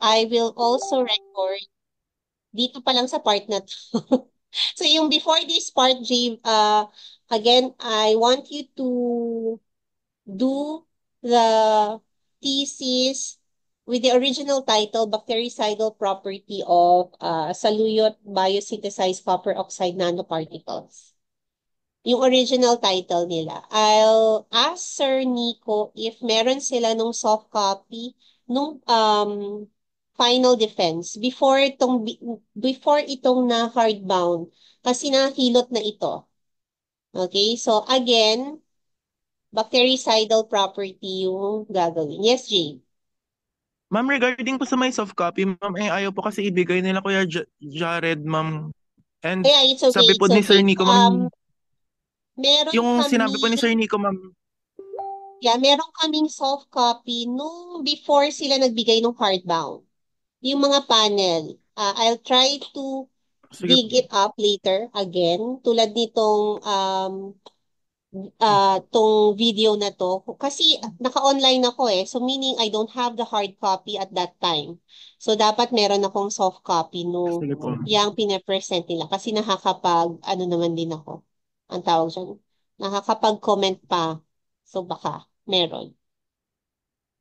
I will also record dito pa lang sa part na to. So yung before this part, Jay, again, I want you to do the thesis with the original title, Bactericidal Property of Saluyot Biosynthesized Copper Oxide Nanoparticles. Yung original title nila. I'll ask Sir Nico if meron sila nung soft copy nung final defense before itong na hardbound kasi nahilot na ito. Okay? So again, bactericidal property yung gagawin. Yes, Jane. Ma'am, regarding po sa may soft copy, ma'am, ayaw po kasi ibigay nila Kuya Jared, ma'am. And Yeah, it's okay, sabi po it's ni Sir okay. Nico, ma'am, Meron yung kami sinabi po ni Sir Nico, ma'am, Yeah, meron kaming soft copy nung before sila nagbigay ng hardbound. Yung mga panel, I'll try to sige dig po. it up later again, tulad nitong tong video na to. Kasi naka-online ako eh, so meaning I don't have the hard copy at that time. So dapat meron akong soft copy nung Sige po. yung pinapresent nila kasi ano naman din ako. Ang tawag dyan, nakakapag-comment pa. So baka meron.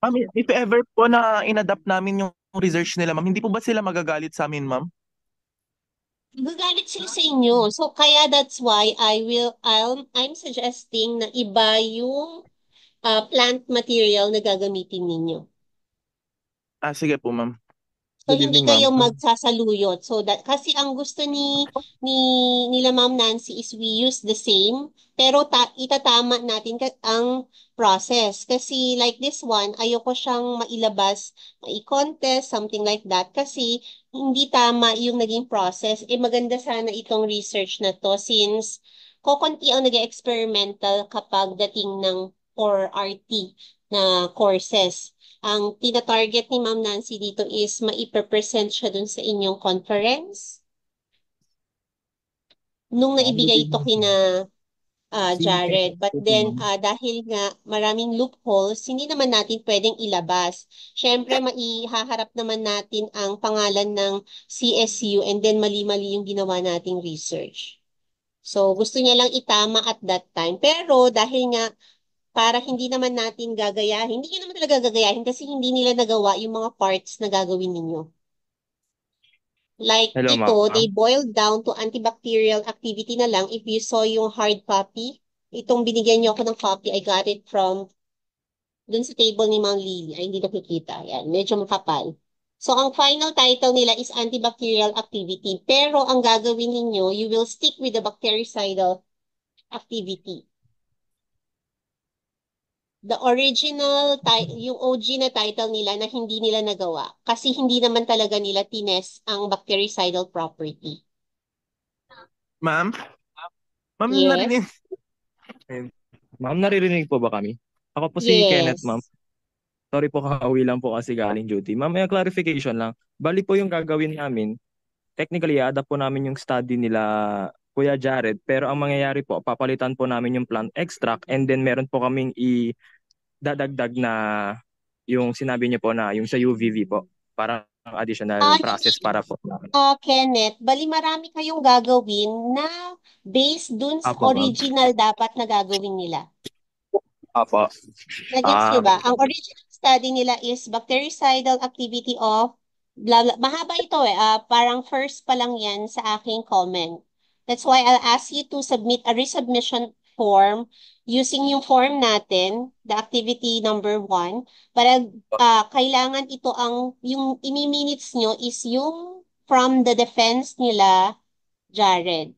Ma'am, if ever po na inadapt namin yung research nila, ma'am, hindi po ba sila magagalit sa amin, ma'am? Gagalit sila sa inyo. So, kaya that's why I'm suggesting na iba yung plant material na gagamitin ninyo. Sige po, ma'am. So, Good hindi evening, ma'am. kayo magsasaluyot. So, kasi ang gusto ni, nila Ma'am Nancy is we use the same, pero itatama natin ang process. Kasi like this one, ayoko siyang mailabas, mai-contest, something like that. Kasi hindi tama yung naging process. Maganda sana itong research na to since kokonti ang nag-experimental kapag dating ng or RT na courses. Ang tina-target ni Ma'am Nancy dito is maipe-present siya dun sa inyong conference. Nung Good naibigay ito evening po. kina Jared. But Ito then, ma'am. dahil nga maraming loopholes, hindi naman natin pwedeng ilabas. Siyempre, maihaharap naman natin ang pangalan ng CSU and then mali-mali yung ginawa nating research. So, gusto niya lang itama at that time. Pero dahil nga para hindi naman natin gagayahin, hindi niya naman talaga gagayahin kasi hindi nila nagawa yung mga parts na gagawin ninyo. Like Hello, ito, they ma'am. boiled down to antibacterial activity na lang. If you saw yung hard copy, itong binigyan niyo ako ng copy, I got it from dun sa table ni Ma'am Lily. Ay, hindi nakikita. Yan, medyo makapal. So, ang final title nila is antibacterial activity. Pero ang gagawin ninyo, you will stick with the bactericidal activity. The original, yung OG na title nila na hindi nila nagawa. Kasi hindi naman talaga nila tines ang bactericidal property. Ma'am? Ma'am, Yes? narinig. Ayun. Ma'am, naririnig po ba kami? Ako po si Kenneth, ma'am. Yes. Sorry po, kakauwi lang po kasi galing duty. Ma'am, may clarification lang. Bali po yung gagawin namin, technically, adapt po namin yung study nila Kuya Jared, pero ang mangyayari po, papalitan po namin yung plant extract and then meron po kaming idadagdag na yung sinabi niyo po na yung sa UVV po, para additional Hindi, process para po. Kenneth, bali marami kayong gagawin na based dun sa Apo, ma'am. original dapat na gagawin nila. Apo. Nagets nyo Ah, ba? Ang original study nila is bactericidal activity of blah, blah. Mahaba ito eh. Parang first pa lang yan sa aking comment. That's why I'll ask you to submit a resubmission form using yung form natin, the activity number 1. But kailangan ito yung imi-minutes nyo is yung from the defense nila, Jared.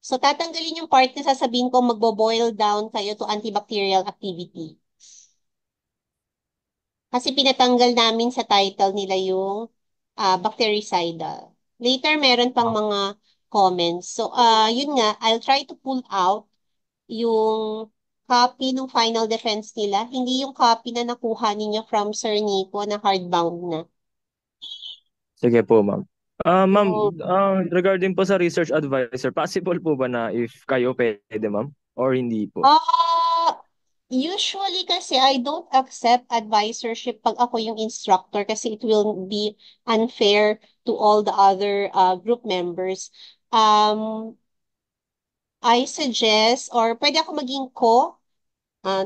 So tatanggalin yung part na sasabihin ko magbo-boil down kayo to antibacterial activity. Kasi pinatanggal namin sa title nila yung bactericidal. Later, meron pang mga comments. So, yun nga, I'll try to pull out yung copy ng final defense nila. Hindi yung copy na nakuha ninyo from Sir Nico na hardbound na. sige po, ma'am. Ma'am, So, regarding po sa research advisor, possible po ba na if kayo pwede, ma'am? Or hindi po? ah, Usually kasi I don't accept advisorship pag ako yung instructor kasi it will be unfair to all the other group members. Um, I suggest or pwede ako maging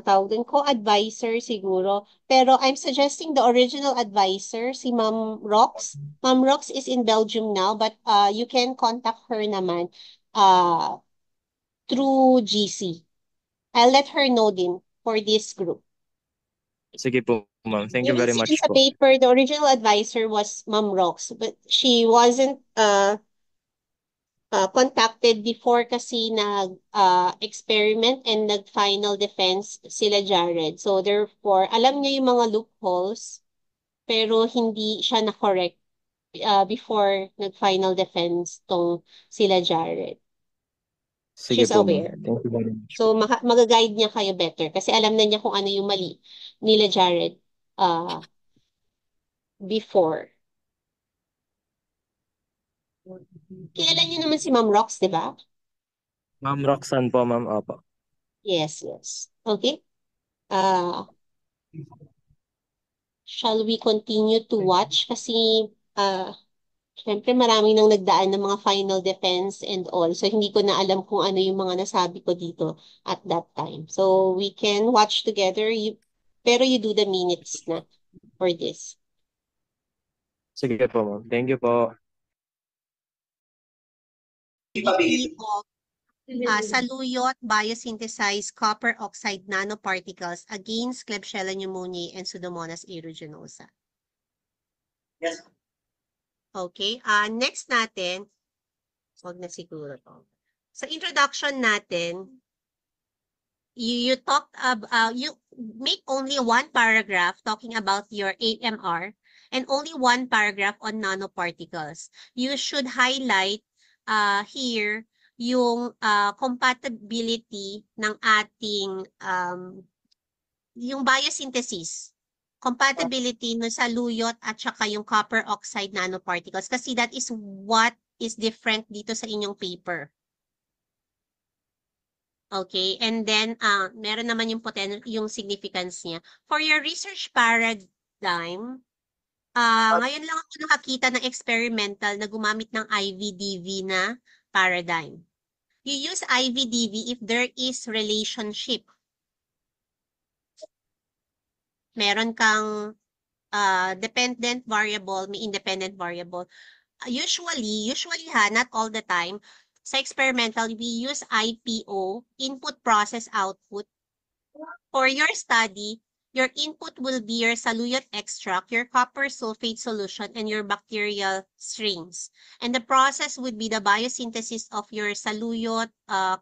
tawag din, co-advisor siguro. Pero I'm suggesting the original advisor, si Ma'am Rox. Ma'am Rox is in Belgium now, but you can contact her naman uh, through GC. I'll let her know din for this group. Sige po, ma'am. Thank You you will very see in much sa po. paper, the original advisor was Ma'am Rox, but she wasn't contacted before kasi nag-experiment and nag-final defense sila Jared. So therefore, alam niya yung mga loopholes, pero hindi siya na-correct before nag-final defense tong sila Jared. Sige She's po, ma'am. aware. Thank you very much po. So mag-guide niya kayo better kasi alam na niya kung ano yung mali nila Jared uh, before. Kilala niyo naman si Ma'am Rox, di ba? Ma'am Roxanne po, ma'am. Opo. Yes, yes. Okay. Uh, shall we continue to watch? Kasi syempre maraming nang nagdaan ng mga final defense and all. So hindi ko na alam kung ano yung mga nasabi ko dito at that time. So we can watch together. Pero you do the minutes na for this. Sige po, ma'am. Thank you po. Activity of saluyot biosynthesized copper oxide nanoparticles against Klebsiella pneumoniae and Pseudomonas aeruginosa. Yes. Okay, next natin, wag na siguro to. Sa introduction natin, you talked about, you make only one paragraph talking about your AMR and only one paragraph on nanoparticles. You should highlight here yung compatibility ng ating yung biosynthesis. Compatibility no sa luyot at saka yung copper oxide nanoparticles kasi that is what is different dito sa inyong paper. Okay, and then meron naman yung significance niya. For your research paradigm, ngayon lang ako nakakita ng experimental na gumamit ng IVDV na paradigm. You use IVDV if there is relationship. Meron kang dependent variable, may independent variable. Usually not all the time, sa experimental, we use IPO, input process output. For your study, your input will be your saluyot extract, your copper sulfate solution, and your bacterial strains. And the process would be the biosynthesis of your saluyot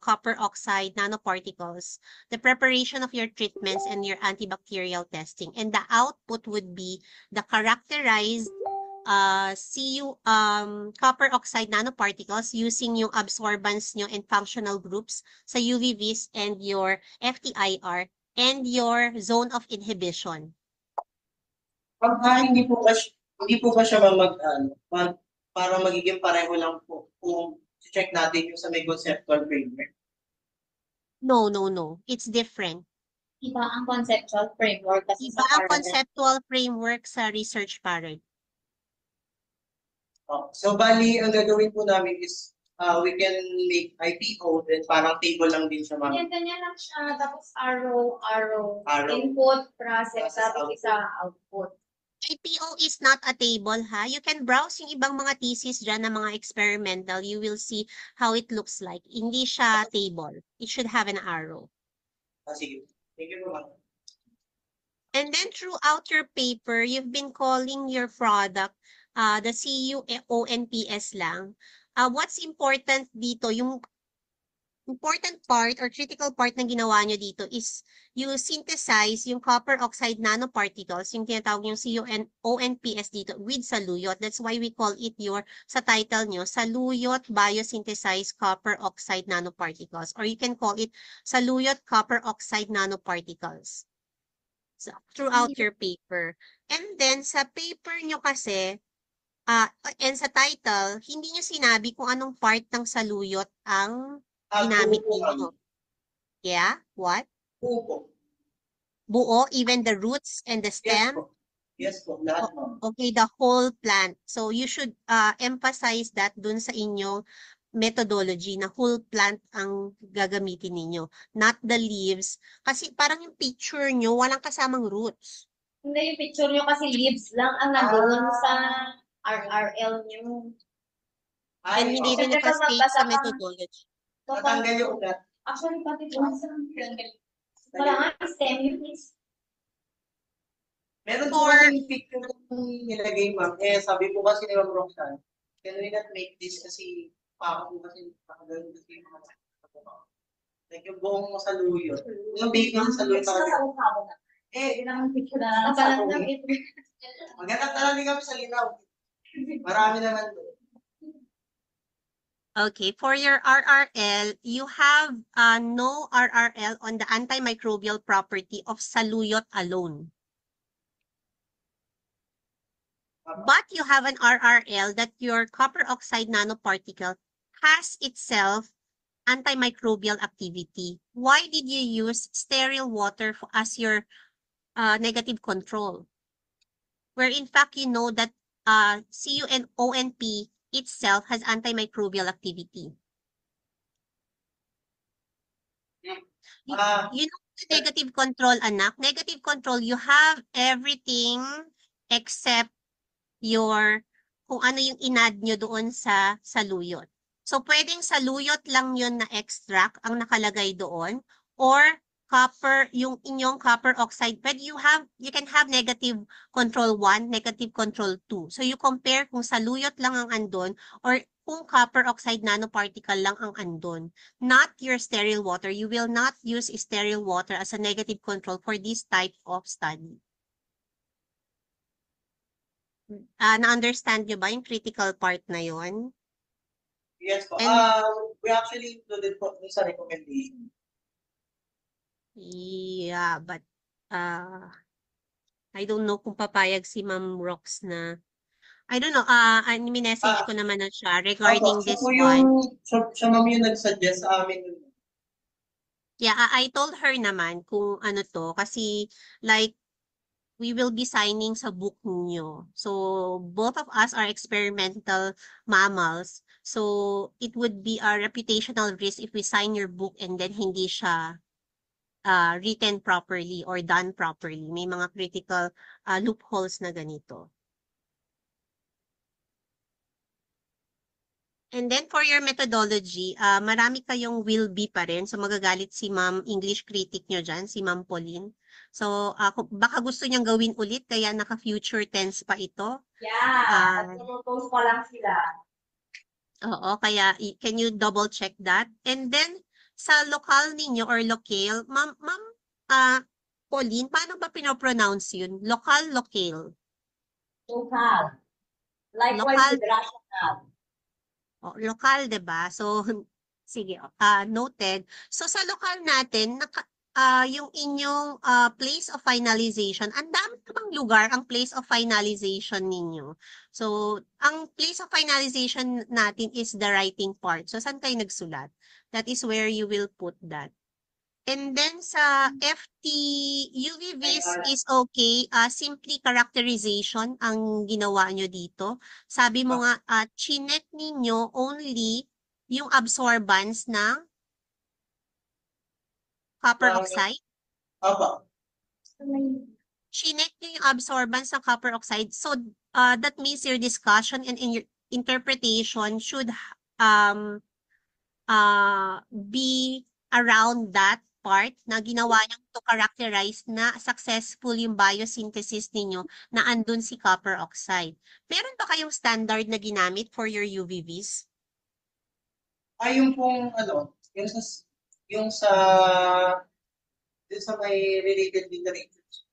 copper oxide nanoparticles, the preparation of your treatments, and your antibacterial testing. And the output would be the characterized copper oxide nanoparticles using yung absorbance nyo and functional groups sa UV-Vis and your FTIR and your zone of inhibition. Hindi po ba siya para magiging pareho lang po kung check natin yung sa may conceptual framework? No. It's different. Iba ang conceptual framework kasi Iba ang conceptual framework sa research paradigm. So bali, ang gagawin po namin is we can make IPO, then parang table lang din siya, ma'am. Ganyan lang siya, tapos arrow, Arrow. input, process, tapos isa output. IPO is not a table, ha? You can browse yung ibang mga thesis dyan na mga experimental. You will see how it looks like. Hindi siya table. It should have an arrow. Sige. Thank you po, ma'am. And then throughout your paper, you've been calling your product the CUONPS lang. What's important dito, yung important part or critical part na ginawa nyo dito is you synthesize yung copper oxide nanoparticles, yung tinatawag yung CUONPS dito with saluyot. That's why we call it sa title nyo, saluyot biosynthesized copper oxide nanoparticles. Or you can call it saluyot copper oxide nanoparticles. So, throughout your paper. And then, sa paper nyo kasi, and sa title, hindi nyo sinabi kung anong part ng saluyot ang ginamit ninyo. Yeah? What? Buo po. Buo, even the roots and the Yes stem? po. Yes po, lahat po. Okay, the whole plant. So you should emphasize that dun sa inyong methodology na whole plant ang gagamitin ninyo, not the leaves. Kasi parang yung picture nyo, walang kasamang roots. Hindi, yung picture nyo kasi leaves lang ang nandoon sa RRL nyo. And Ay, hindi oh, rin Siyempre, pag nakastate magbasa sa ka, methodology. natanggal yung ugat. actually, pati doon sa wala nga, stem yun is. Meron po Or- kasing picture na nilagay, ma'am. Sabi po kasi ni Ma'am Roxanne, can we not make this kasi po kasi nakagano'n kasi yung mga like yung buong saluyot. Yung big ng saluyot Sa talaga. mukha mo na. Eh, Yun ang picture na Sa parang tuwi. maghanap na lang kami sa linaw. Marami naman doon. Okay, for your RRL, you have no RRL on the antimicrobial property of saluyot alone. But you have an RRL that your copper oxide nanoparticle has itself antimicrobial activity. Why did you use sterile water as your negative control? Where in fact you know that CuONP itself has antimicrobial activity. You know the negative control, anak. Negative control, you have everything except your kung ano yung inad nyo doon sa saluyot. So, pwedeng saluyot lang yun na extract ang nakalagay doon or copper, yung inyong copper oxide. But you can have negative control 1, negative control 2. So, you compare kung saluyot lang ang andon or kung copper oxide nanoparticle lang ang andon. Not your sterile water. You will not use sterile water as a negative control for this type of study. Na-understand nyo ba yung critical part na yon? Yes po. And- We actually included po dun sa recommendation. Yeah, but I don't know kung papayag si Ma'am Rox na I don't know, message ko naman na siya regarding Opo, this siya po one. siya ma'am yung nag-suggest sa amin. Yeah, I told her naman kung ano to kasi like we will be signing sa book niyo. So both of us are experimental mammals. So it would be a reputational risk if we sign your book and then hindi siya written properly or done properly. May mga critical loopholes na ganito. And then for your methodology, marami kayong will be pa rin. So magagalit si Ma'am English critic nyo dyan, si Ma'am Pauline. So baka gusto niyang gawin ulit, kaya naka-future tense pa ito. Yeah, nag-propose pa lang sila. Oo, kaya can you double check that? And then sa lokal ninyo or locale, Ma'am Pauline, paano ba pinopronounce yun? Lokal, locale. Local. Likewise Local. with rational. Lokal, 'di ba? So sige, noted. So sa lokal natin, yung inyong place of finalization, ang dami namang lugar ang place of finalization ninyo. So ang place of finalization natin is the writing part. So saan kayo nagsulat? That is where you will put that. And then sa FT, UVVs is okay. Simply characterization ang ginawa nyo dito. Sabi mo nga, chinek ninyo only yung absorbance ng copper oxide. Opo. Chinek nyo yung absorbance ng copper oxide. So, that means your discussion and in your interpretation should be around that part na ginawa niyo to characterize na successful yung biosynthesis ninyo na andun si copper oxide. Meron ba kayong standard na ginamit for your UVVs? Yung pong yung sa may related literatures.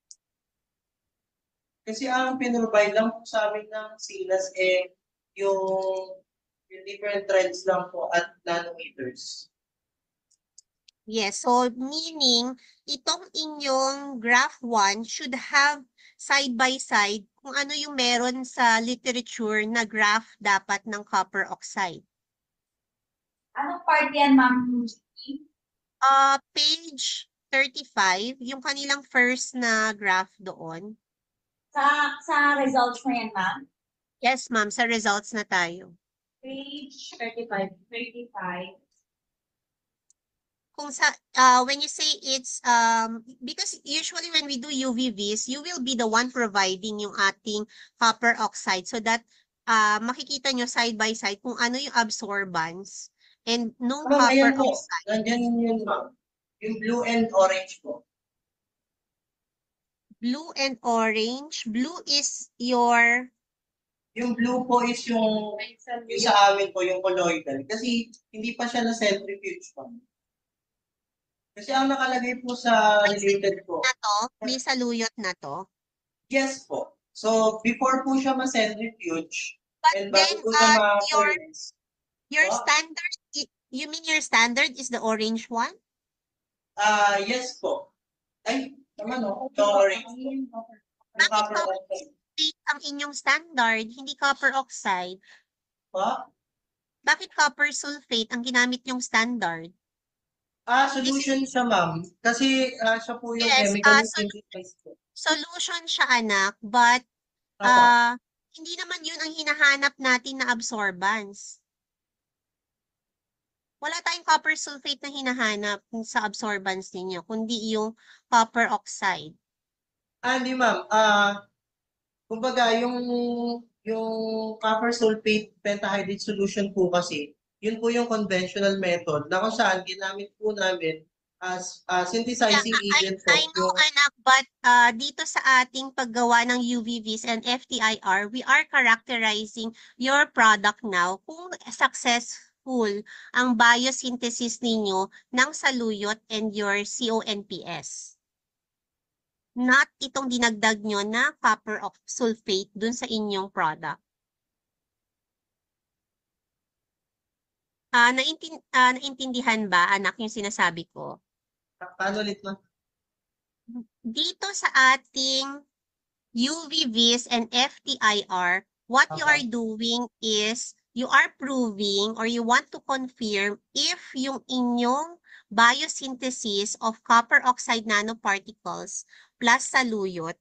Kasi ang pinrovide lang po sa amin ng SILAS yung different trends lang po at nanometers. Yes, so meaning itong inyong graph 1 should have side by side kung ano yung meron sa literature na graph dapat ng copper oxide. Anong part yan, Ma'am? Page 35, yung kanilang first na graph doon. Sa results na yan, ma'am. Yes, ma'am, sa results na tayo. Page 35. 35. Kung sa when you say it's because usually when we do UVVs, you will be the one providing yung ating copper oxide so that makikita nyo side by side kung ano yung absorbance and nung Ma'am, copper ayan po. oxide. Nandyan yun, ma'am. Yung blue and orange po. Blue and orange. Blue is your Yung blue po is yung sa amin po, yung colloidal. Kasi hindi pa siya na-centrifuge pa. Kasi ang nakalagay po sa related po, na to, may saluyot na to. yes po. So, before po siya ma-centrifuge, But and then bago po siya ma-furnace, your po, standard, you mean your standard is the orange one? yes po. Ay, naman o, the orange po. Yung Bakit copper copper oxide. sulfate ang inyong standard, hindi copper oxide? Pa? Bakit copper sulfate ang ginamit yung standard? Solution siya, ma'am. Kasi siya po yung Yes, chemical synthesis po. solution siya anak, but Apa. hindi naman yun ang hinahanap natin na absorbance. Wala tayong copper sulfate na hinahanap sa absorbance ninyo, kundi yung copper oxide. Hindi, ma'am. Kumbaga, yung copper sulfate pentahydrate solution po kasi, yun po yung conventional method na kung saan ginamit po namin as synthesizing agent po. I know, anak, but dito sa ating paggawa ng UVVs and FTIR, we are characterizing your product now kung successful ang biosynthesis ninyo ng saluyot and your CONPS. Not itong dinagdag nyo na copper sulfate dun sa inyong product. Naintindihan ba, anak, yung sinasabi ko? Paano ulit, ma'am? Dito sa ating UVVs and FTIR, what you are doing is you are proving or you want to confirm if yung inyong biosynthesis of copper oxide nanoparticles plus saluyot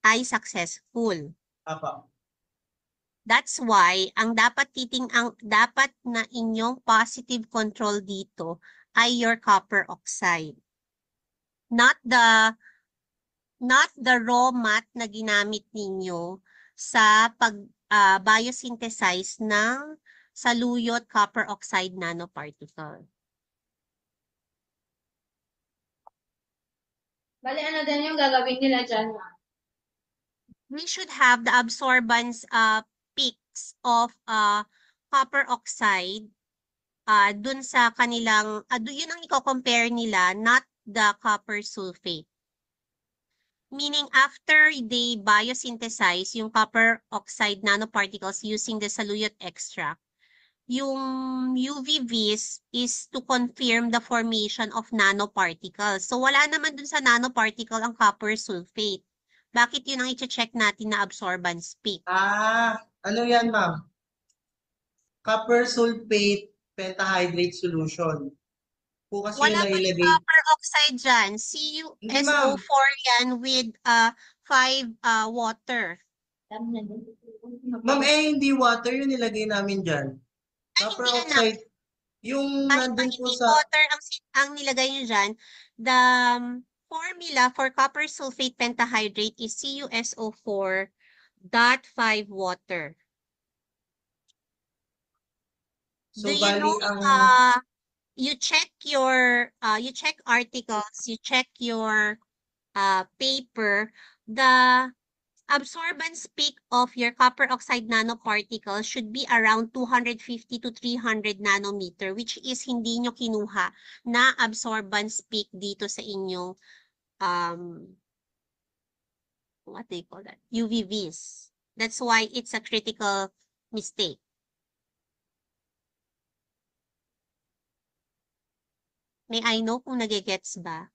ay successful. Apa. That's why ang dapat na inyong positive control dito ay your copper oxide. Not the raw mat na ginamit ninyo sa biosynthesize ng saluyot copper oxide nanoparticle. Bali, ano din yung gagawin nila dyan, ma'am? We should have the absorbance peaks of copper oxide dun sa kanilang, yun ang i-compare nila, not the copper sulfate. Meaning after they biosynthesize yung copper oxide nanoparticles using the saluyot extract, yung UVVs is to confirm the formation of nanoparticles. So wala naman dun sa nanoparticle ang copper sulfate. Bakit yun ang i-check natin na absorbance peak? Ano yan, ma'am? Copper sulfate pentahydrate solution. Po kasi Wala yung pa yung nailagay. copper oxide dyan. CuSO4 yan with 5 water. Ma'am, hindi water yung nilagay namin dyan. Copper hindi, oxide. Yung Kahit nandun po hindi sa... water ang nilagay nyo dyan, the formula for copper sulfate pentahydrate is CuSO4.5 water. So, Do you know, you check articles, you check your paper, the absorbance peak of your copper oxide nanoparticle should be around 250 to 300 nanometer, which is hindi nyo kinuha na absorbance peak dito sa inyong what do you call that? UVVs. That's why it's a critical mistake. May I know kung nagigets ba?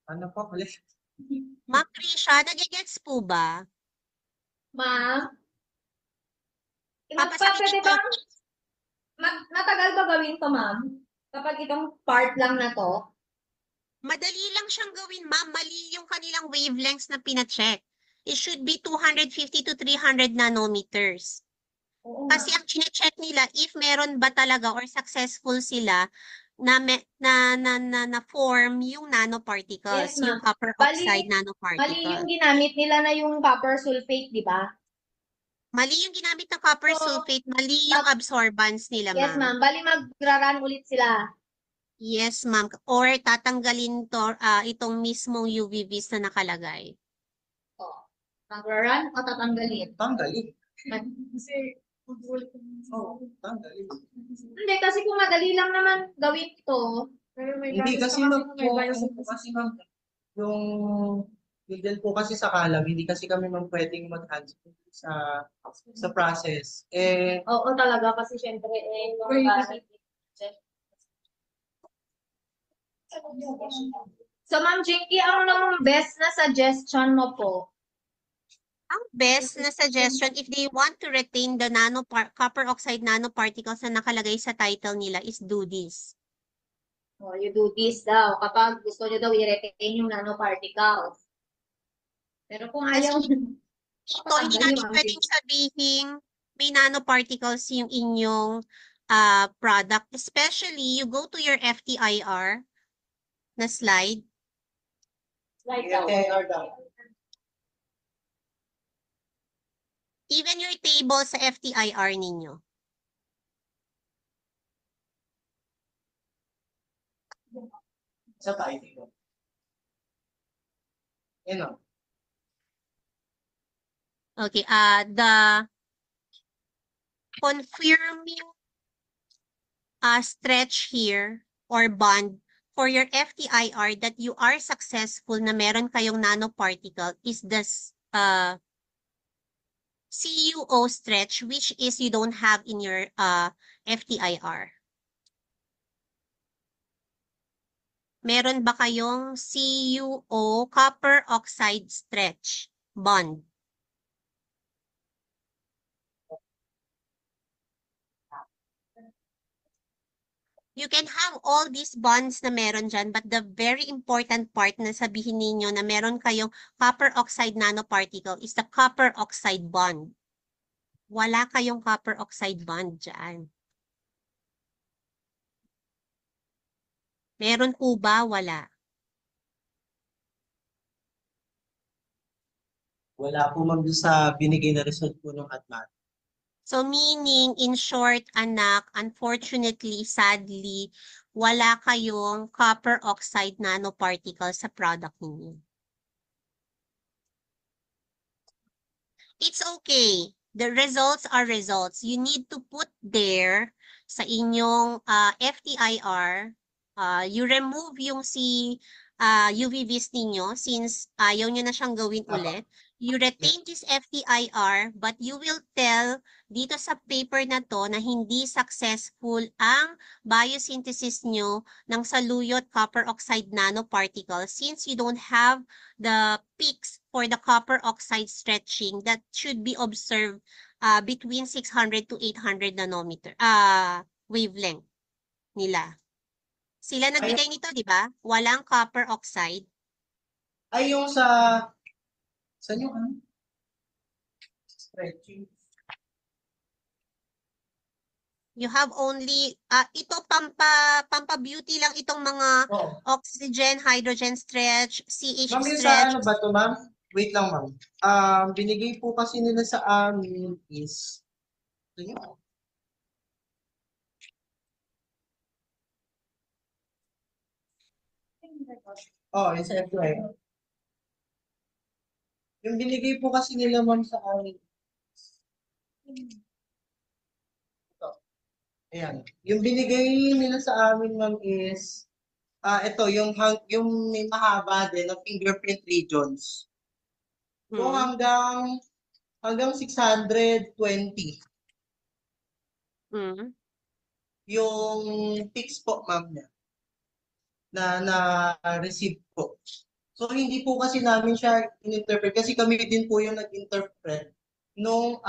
Ano po? Ulit. Ma'am Krisha, nagigets po ba? Ma'am? Papasakitin Pwede bang matagal ba gawin to, ma'am? Kapag itong part lang na to, Madali lang siyang gawin, ma'am. Mali yung kanilang wavelengths na pina-check. It should be 250 to 300 nanometers. oo Kasi nga. ang chine-check nila if meron ba talaga or successful sila na form yung nanoparticles, Yes, yung ma'am. copper oxide Mali yung nanoparticle. ginamit nila na yung copper sulfate, di ba? Mali yung ginamit na copper So, sulfate, mali yung absorbance nila, yes, ma'am. ma'am. Bali magra-run ulit sila. Yes, ma'am. Or tatanggalin itong mismong UVVs na nakalagay. Oh. Magra-run o tatanggalin? Tanggalin. Kasi, Oo, tanggalin. hindi, kasi kung madali lang naman gawin ito, pero may Hindi process kasi pa ma'am, may yung, biosynthesis. kasi ma'am, yung yun po kasi sa kalam, hindi kasi kami ma'am pwedeng mag-hands sa process. Eh, Oo, talaga kasi syempre yung gamit. So, Ma'am Jinky, ano namang best na suggestion mo po? Ang best na suggestion if they want to retain the copper oxide nanoparticles na nakalagay sa title nila is do this. Oh, you do this daw kapag gusto nyo daw i-retain yung nanoparticles. Pero kung Kasi ayaw, dito, hindi patanggal natin yung pwedeng sabihin may nanoparticles yung inyong product. Especially, you go to your FTIR na slide. Slide daw. FTIR daw. Even your table sa FTIR ninyo. Sa tayo. Yun o. Okay, the confirming stretch here or bond for your FTIR that you are successful na meron kayong nanoparticle is the CUO stretch, which is you don't have in your FTIR. Meron ba kayong CUO copper oxide stretch bond? You can have all these bonds na meron dyan, but the very important part na sabihin ninyo na meron kayong copper oxide nanoparticle is the copper oxide bond. Wala kayong copper oxide bond dyan. Meron po ba? Wala. Wala po ma'am sa binigay na result po ng ATMAT. So meaning, in short, anak, unfortunately, sadly, wala kayong copper oxide nanoparticle sa product ninyo. It's okay. The results are results. You need to put there sa inyong FTIR, you remove yung UVVs ninyo since ayaw nyo na siyang gawin ulit. You retain this FTIR, but you will tell dito sa paper na to na hindi successful ang biosynthesis nyo ng saluyot copper oxide nanoparticles since you don't have the peaks for the copper oxide stretching that should be observed between 600 to 800 nanometer wavelength nila. Sila nagbigay nito, di ba? Walang copper oxide. Ay, yung sa yung ano? Stretching. You have only, ito pampa-beauty lang itong mga oxygen, hydrogen stretch, CH Ma'am, yung sa stretch. ano ba to ma'am? Wait lang ma'am. Binigay po kasi nila sa amin is, yung sa FY. Yung binigay po kasi nila ma'am sa amin. Ito. Ayan. Yung binigay nila sa amin ma'am is, ito, yung may mahaba din na fingerprint regions. So hanggang 620. Yung fix po ma'am niya na receive po. So hindi po kasi namin siya in-interpret kasi kami din po yung nag-interpret nung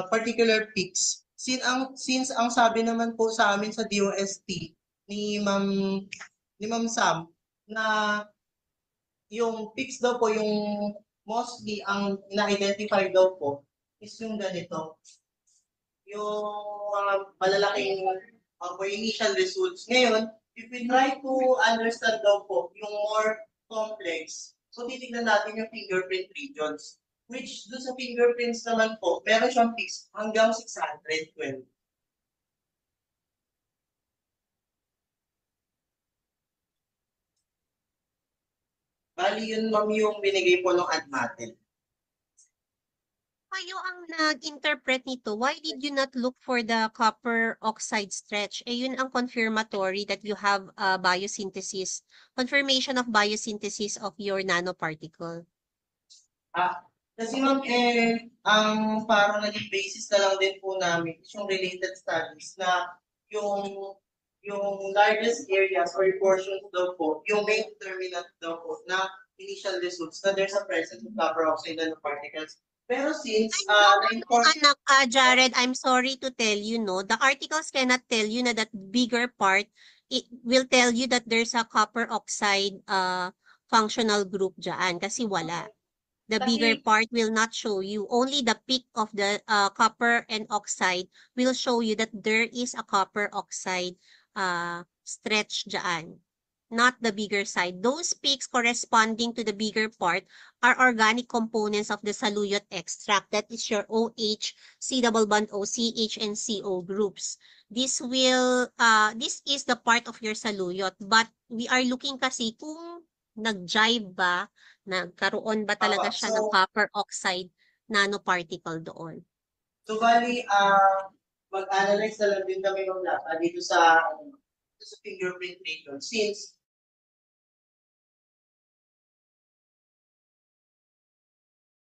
particular fix. Since ang sabi naman po sa amin sa DOST ni Ma'am ni Ma'am Sam na yung peaks daw po yung mostly ang na-identify daw po is yung ganito. Yung mga malalaking po initial results. Ngayon, if we try to understand daw po yung more complex, so titignan natin yung fingerprint regions. Which doon sa fingerprints naman po, meron siyang peaks hanggang 612. Bali yun ma'am yung binigay po ng ADMATEL. Kayo ang nag-interpret nito. Why did you not look for the copper oxide stretch? Yun ang confirmatory that you have biosynthesis, confirmation of biosynthesis of your nanoparticle. Kasi ma'am, ang parang naging basis na lang din po namin is yung related studies na yung yung largest areas or portions daw po, yung main determinant daw po na initial results na there's a presence of copper oxide nanoparticles. Pero since Anak, Jared, I'm sorry to tell you, no, the articles cannot tell you na that bigger part, it will tell you that there's a copper oxide functional group dyan kasi wala. The bigger part will not show you. Only the peak of the copper and oxide will show you that there is a copper oxide stretch dyan, not the bigger side. Those peaks corresponding to the bigger part are organic components of the saluyot extract. That is your OH, C double bond O, CH, and CO groups. This is the part of your saluyot. But we are looking kasi kung nag-jive ba, nagkaroon ba talaga siya ng copper oxide nanoparticle doon. So, bali, mag-analyze na lang din kami ng data dito sa fingerprint region. Since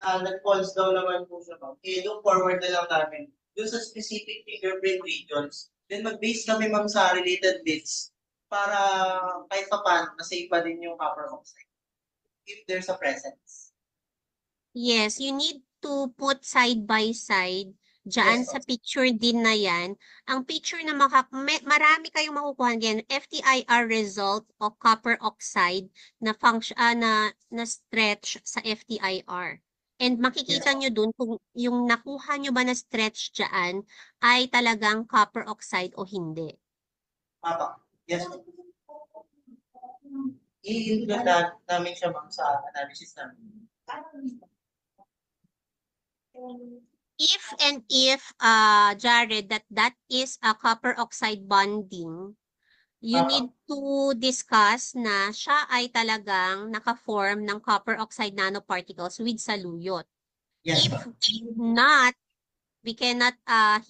nag-falls down naman po siya, ma'am. Look forward na lang namin dun sa specific fingerprint regions. Then mag-base kami, ma'am, sa related bits para kahit pa paano, na-save pa din yung copper oxide if there's a presence. Yes, you need to put side by side dyan Yes, sa picture din na yan. Ang picture na marami kayong makukuha yan, FTIR result of copper oxide na function na stretch sa FTIR. And makikita nyo dun kung yung nakuha nyo ba na stretch dyan ay talagang copper oxide o hindi. Papa, yes. I-include namin siya, ma'am, sa analysis namin. If Jared, that is a copper oxide bonding, you need to discuss na siya ay talagang naka-form ng copper oxide nanoparticles with saluyot. Yes, If ma'am. not, we cannot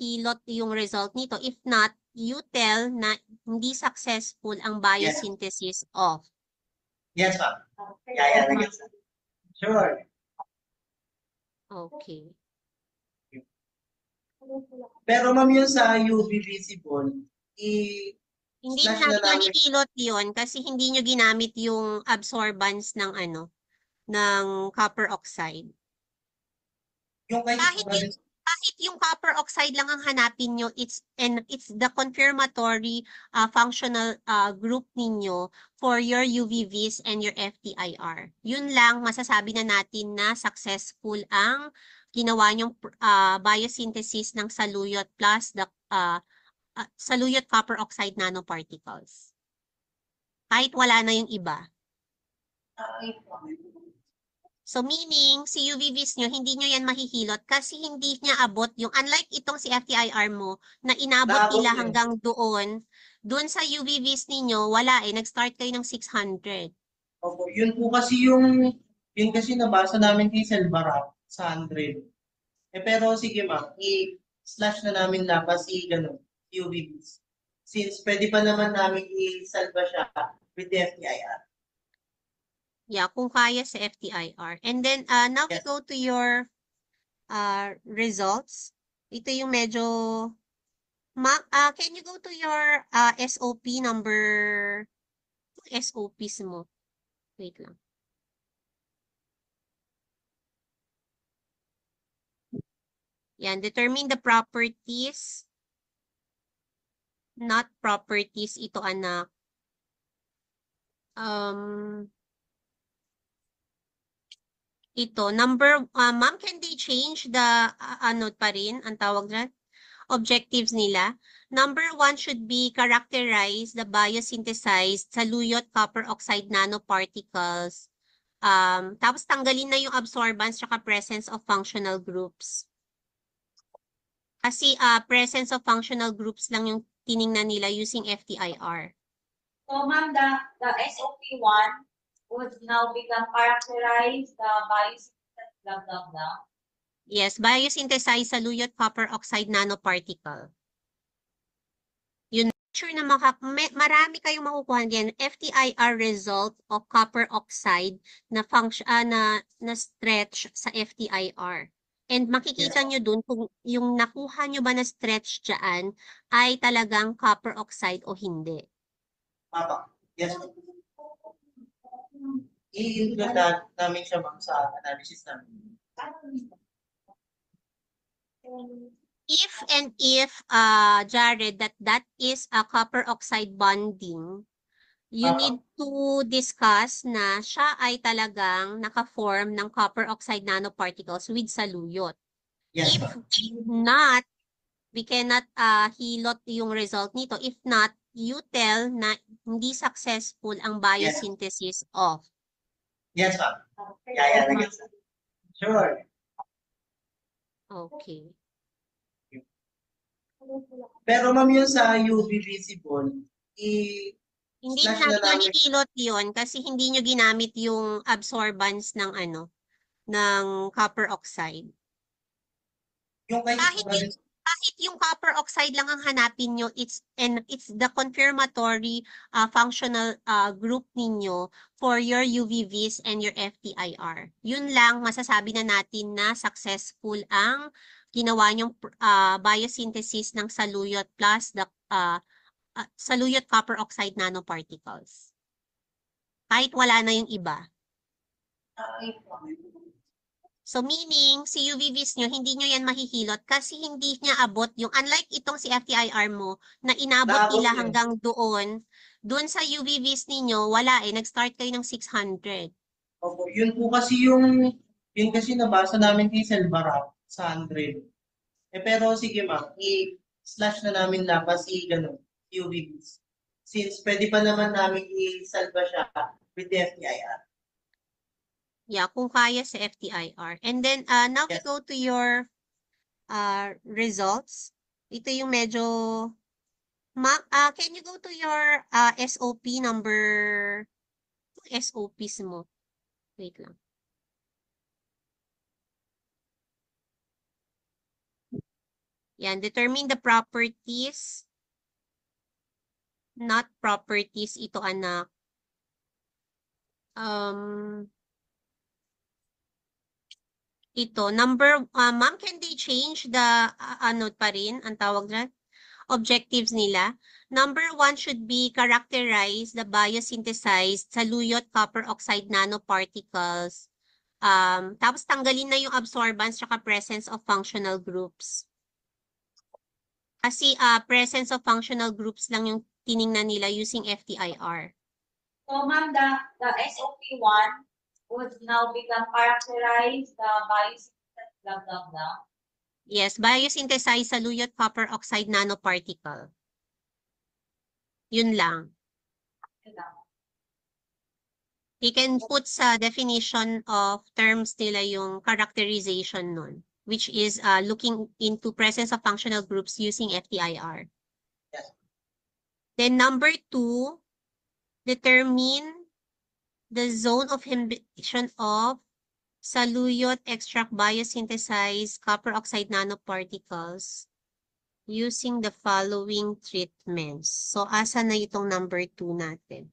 hilot yung result nito. If not, you tell na hindi successful ang biosynthesis of. Yes, ma'am. Yeah, yes. Sure. Okay. Pero ma'am, yung sa UV visible, Hindi slash natin na namin. hinihilot yun kasi hindi nyo ginamit yung absorbance ng ng copper oxide. Yung Kahit yung copper oxide lang ang hanapin nyo, it's the confirmatory functional group ninyo for your UVVs and your FTIR. Yun lang masasabi na natin na successful ang ginawa nyong biosynthesis ng saluyot plus the saluyot copper oxide nanoparticles. Kahit wala na yung iba. So meaning, si UVVs nyo, hindi nyo yan mahihilot kasi hindi niya abot yung, unlike itong si FTIR mo, na inabot nila hanggang doon sa UVVs ninyo, wala nag-start kayo ng 600. Opo, yun po kasi yun kasi nabasa namin kay Selvarat sa 100. Pero sige ma'am, i-slash na namin lang kasi UVBs. Since pwede pa naman namin i-salva siya with the FTIR. Yeah, kung kaya sa FTIR. And then, now we go to your results. Ito yung medyo, can you go to your SOP number, SOPs mo? Wait lang. Yan, determine the properties not properties ito, anak. Ito, ma'am, can they change the, ano pa rin, ang tawag dyan? Objectives nila. Number 1 should be characterize the biosynthesized saluyot copper oxide nanoparticles. Tapos tanggalin na yung absorbance tsaka presence of functional groups. Kasi presence of functional groups lang yung tiningnan nila using FTIR. So, ma'am, the SOP1 would now become characterized the biosynthesis, blah, blah, blah. Yes, biosynthesized saluyot copper oxide nanoparticle. Yun, sure na marami kayong makukuha diyan. FTIR result of copper oxide na function na stretch sa FTIR. And makikita nyo dun kung yung nakuha nyo ba na stretch dyan ay talagang copper oxide o hindi. Papa, yes. I-include namin siya ma'am sa analysis namin. If Jared, that is a copper oxide bonding, you need to discuss na siya ay talagang naka-form ng copper oxide nanoparticles with saluyot. Yes, If ma'am. not, we cannot hilot yung result nito. If not, you tell na hindi successful ang biosynthesis of. Yes, ma'am. Yeah, yes. Sure. Okay. Pero ma'am yung sa UV visible, Hindi slash natin na namin. mahihilot yun kasi hindi nyo ginamit yung absorbance ng ng copper oxide. Yung Kahit yung copper oxide lang ang hanapin nyo, it's the confirmatory functional group ninyo for your UVVs and your FTIR. Yun lang masasabi na natin na successful ang ginawa nyong biosynthesis ng saluyot plus the saluyot copper oxide nanoparticles. Kahit wala na yung iba. So meaning, si UVVs nyo, hindi nyo yan mahihilot kasi hindi niya abot yung, unlike itong si FTIR mo, na inabot nila hanggang doon sa UVVs ninyo, wala nag-start kayo ng 600. Opo, yun po kasi yun kasi nabasa namin kay Selvarap sa 100. Pero sige ma'am, i-slash na namin lang kasi UVVs. Since pwede pa naman namin i-salva siya with the FTIR. Yeah, kung kaya sa FTIR. And then, now we go to your results. Ito yung medyo, can you go to your SOP number, SOPs mo? Wait lang. Yan, determine the properties, not properties, ito anak. Ito, ma'am, can they change the, ano pa rin, ang tawag dyan? Objectives nila. Number 1 should be characterize the biosynthesized saluyot copper oxide nanoparticles. Tapos tanggalin na yung absorbance tsaka presence of functional groups. Kasi presence of functional groups lang yung tiningnan nila using FTIR. So, ma'am, the SOP1 would now become characterized the biosynthesis, blah, blah, blah. Yes, biosynthesized saluyot copper oxide nanoparticle. Yun lang. You can put sa definition of terms nila yung characterization nun, which is looking into presence of functional groups using FTIR. Yes. Then number 2, determine the zone of inhibition of saluyot extract biosynthesized copper oxide nanoparticles using the following treatments. So, asa na itong number 2 natin?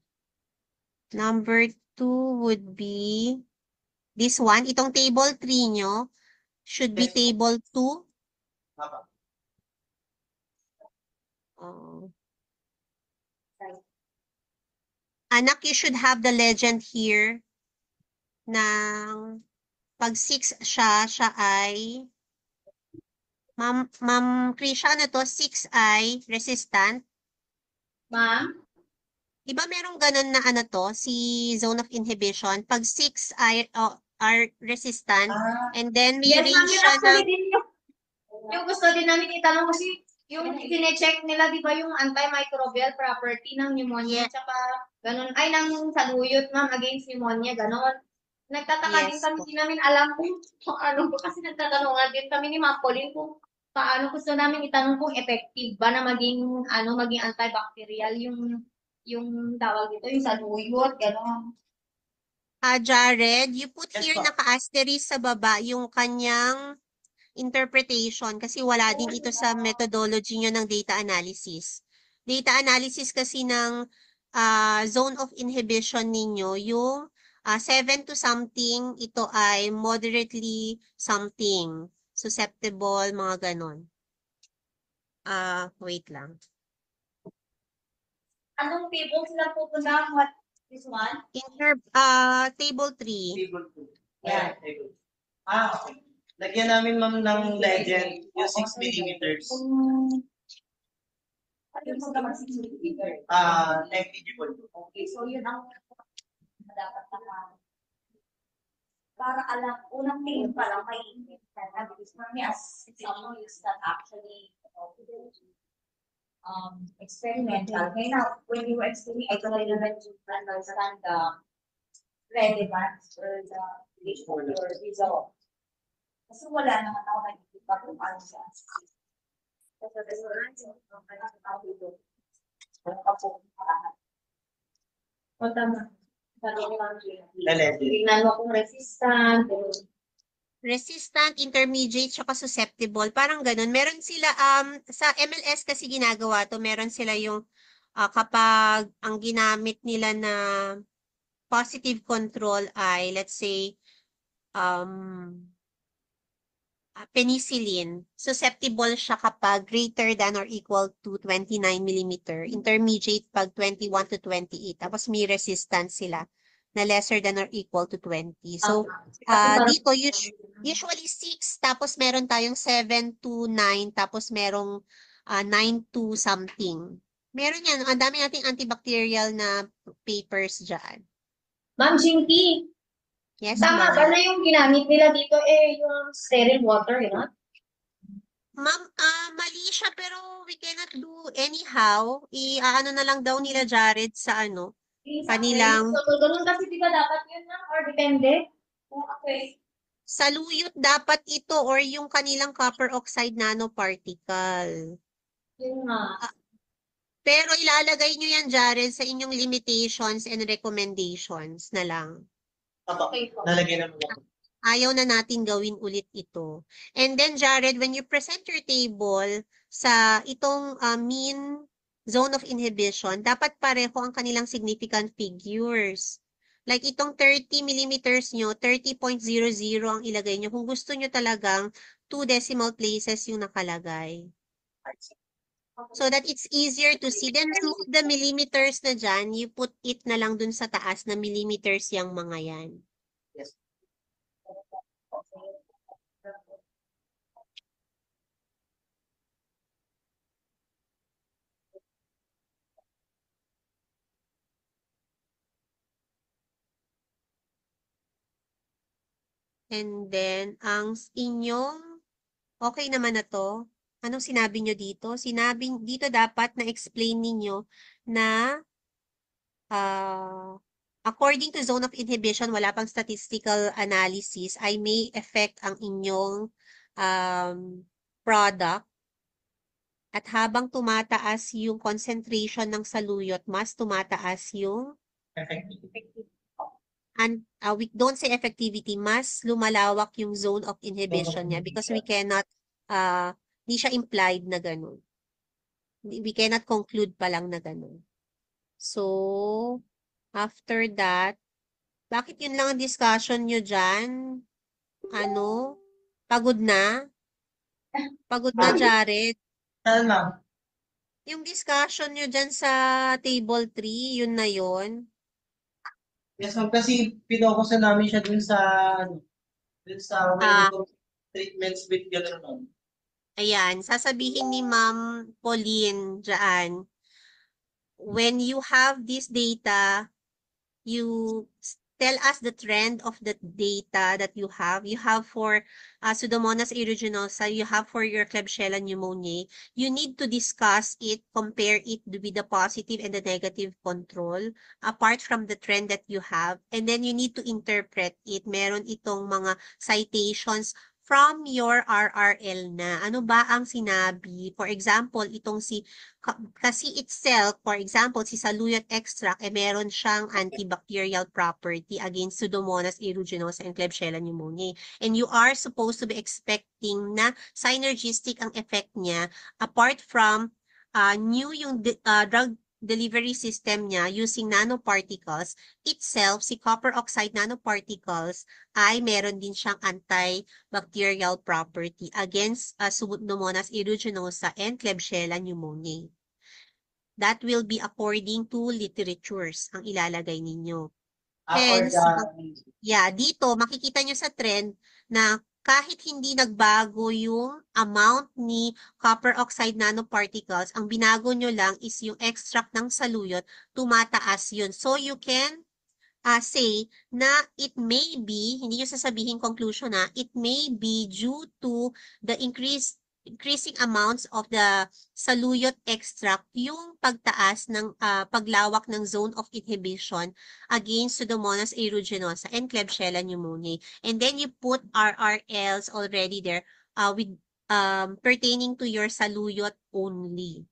Number 2 would be this one. Itong table 3 nyo should be table 2. Anak, you should have the legend here ng pag 6 siya ay Ma'am Krisha, ano to? 6 ay resistant. Ma'am? Di ba merong ganun na ano to, si zone of inhibition? Pag 6 are resistant, Ah, and then may Yes, ma'am. range Yun siya actually ng, din yung gusto din namin itanong kasi yung sinecheck nila, di ba, yung antimicrobial property ng pneumonia, yeah, tsaka ganun, ay, ng saluyot, ma'am, against pneumonia, ganun. Nagtataka din yes kami, po. di namin alam kung ano, kasi nagtatanungan din kami ni Ma'am Pauline kung paano, gusto namin itanong kung effective ba na maging antibacterial yung tawag dito, yung saluyot, ganun. Jared, you put yes here po. naka-asterisk sa baba yung kanyang interpretation kasi wala din ito sa methodology nyo ng data analysis. Data analysis kasi ng zone of inhibition ninyo, yung 7 to something, ito ay moderately something, susceptible, mga ganon. Wait lang. Anong table sila pupunta? What, this one? Table 3. Table 2. Yan. Table. Okay. Lagyan namin ma'am ng legend, yung 6 millimeters. Ano yung mga mag-significant? Negligible. Okay, so yun ang dapat na para alam, unang tingin pa lang may intent ka na because mami as example is that actually experimental. Kaya now, when you were explaining, I totally learned to understand the relevance or the relation or result. Kasi wala naman ako nakikita kung ano siya. Kasi resonance, yung tawag dito. Walang kapupuntahan. O tama. Sabi ni Ma'am Jane. Tingnan mo kung resistant. Resistant, intermediate, tsaka susceptible. Parang ganun. Meron sila, sa MLS kasi ginagawa to, meron sila yung kapag ang ginamit nila na positive control ay, let's say, penicillin, susceptible siya kapag greater than or equal to 29 millimeter, intermediate pag 21 to 28, tapos may resistance sila na lesser than or equal to 20. So, dito usually 6, tapos meron tayong 7 to 9, tapos merong 9 to something. Meron yan, ang dami nating antibacterial na papers dyan. Ma'am Jinky, Yes, tama ba ma'am. na yung ginamit nila dito yung sterile water, yun? Ma'am, mali siya pero we cannot do anyhow. Ano na lang daw nila Jared sa kanilang So, ganun kasi di ba dapat yun, ma'am? Or depende? Okay. saluyot dapat ito or yung kanilang copper oxide nanoparticle. Yun nga. Pero ilalagay nyo yan, Jared, sa inyong limitations and recommendations na lang. Okay po. Nalagay naman ako. Ayaw na natin gawin ulit ito. And then, Jared, when you present your table sa itong mean zone of inhibition, dapat pareho ang kanilang significant figures. Like itong 30 millimeters nyo, 30.00 ang ilagay nyo. Kung gusto nyo talagang 2 decimal places yung nakalagay. So that it's easier to see. Then remove the millimeters na dyan, you put it na lang dun sa taas na millimeters yung mga yan. Yes. And then, ang inyong, okay naman na to. Anong sinabi nyo dito? Dito dapat na-explain ninyo na according to zone of inhibition, wala pang statistical analysis, ay may effect ang inyong product. At habang tumataas yung concentration ng saluyot, mas tumataas yung we don't say effectivity, mas lumalawak yung zone of inhibition niya because we cannot, hindi siya implied na ganun. We cannot conclude pa lang na ganun. So, after that, bakit yun lang ang discussion nyo dyan? Pagod na? Pagod na, Jared? Saan ma'am? Yung discussion nyo dyan sa table 3, yun na yun. Yes ma'am, kasi pinokusan namin siya dun sa when treatments with gano'n ma'am. Ayan, sasabihin ni Ma'am Pauline dyan, when you have this data, you tell us the trend of the data that you have. You have for Pseudomonas aeruginosa, you have for your Klebsiella pneumoniae. You need to discuss it, compare it with the positive and the negative control, apart from the trend that you have. And then you need to interpret it. Meron itong mga citations from your RRL na. Ano ba ang sinabi? For example, itong kasi itself, for example, si saluyot extract, meron siyang antibacterial property against Pseudomonas aeruginosa and Klebsiella pneumoniae. And you are supposed to be expecting na synergistic ang effect niya apart from new yung drug delivery system niya using nanoparticles itself, si copper oxide nanoparticles ay meron din siyang antibacterial property against Pseudomonas aeruginosa and Klebsiella pneumoniae. That will be according to literatures ang ilalagay ninyo. Hence, dito makikita nyo sa trend na kahit hindi nagbago yung amount ni copper oxide nanoparticles, ang binago nyo lang is yung extract ng saluyot, tumataas yun. So, you can say na it may be, hindi nyo sasabihin conclusion na, it may be due to the increasing amounts of the saluyot extract, yung pagtaas ng paglawak ng zone of inhibition against Pseudomonas aeruginosa and Klebsiella pneumoniae. And then you put RRLs already there with pertaining to your saluyot only.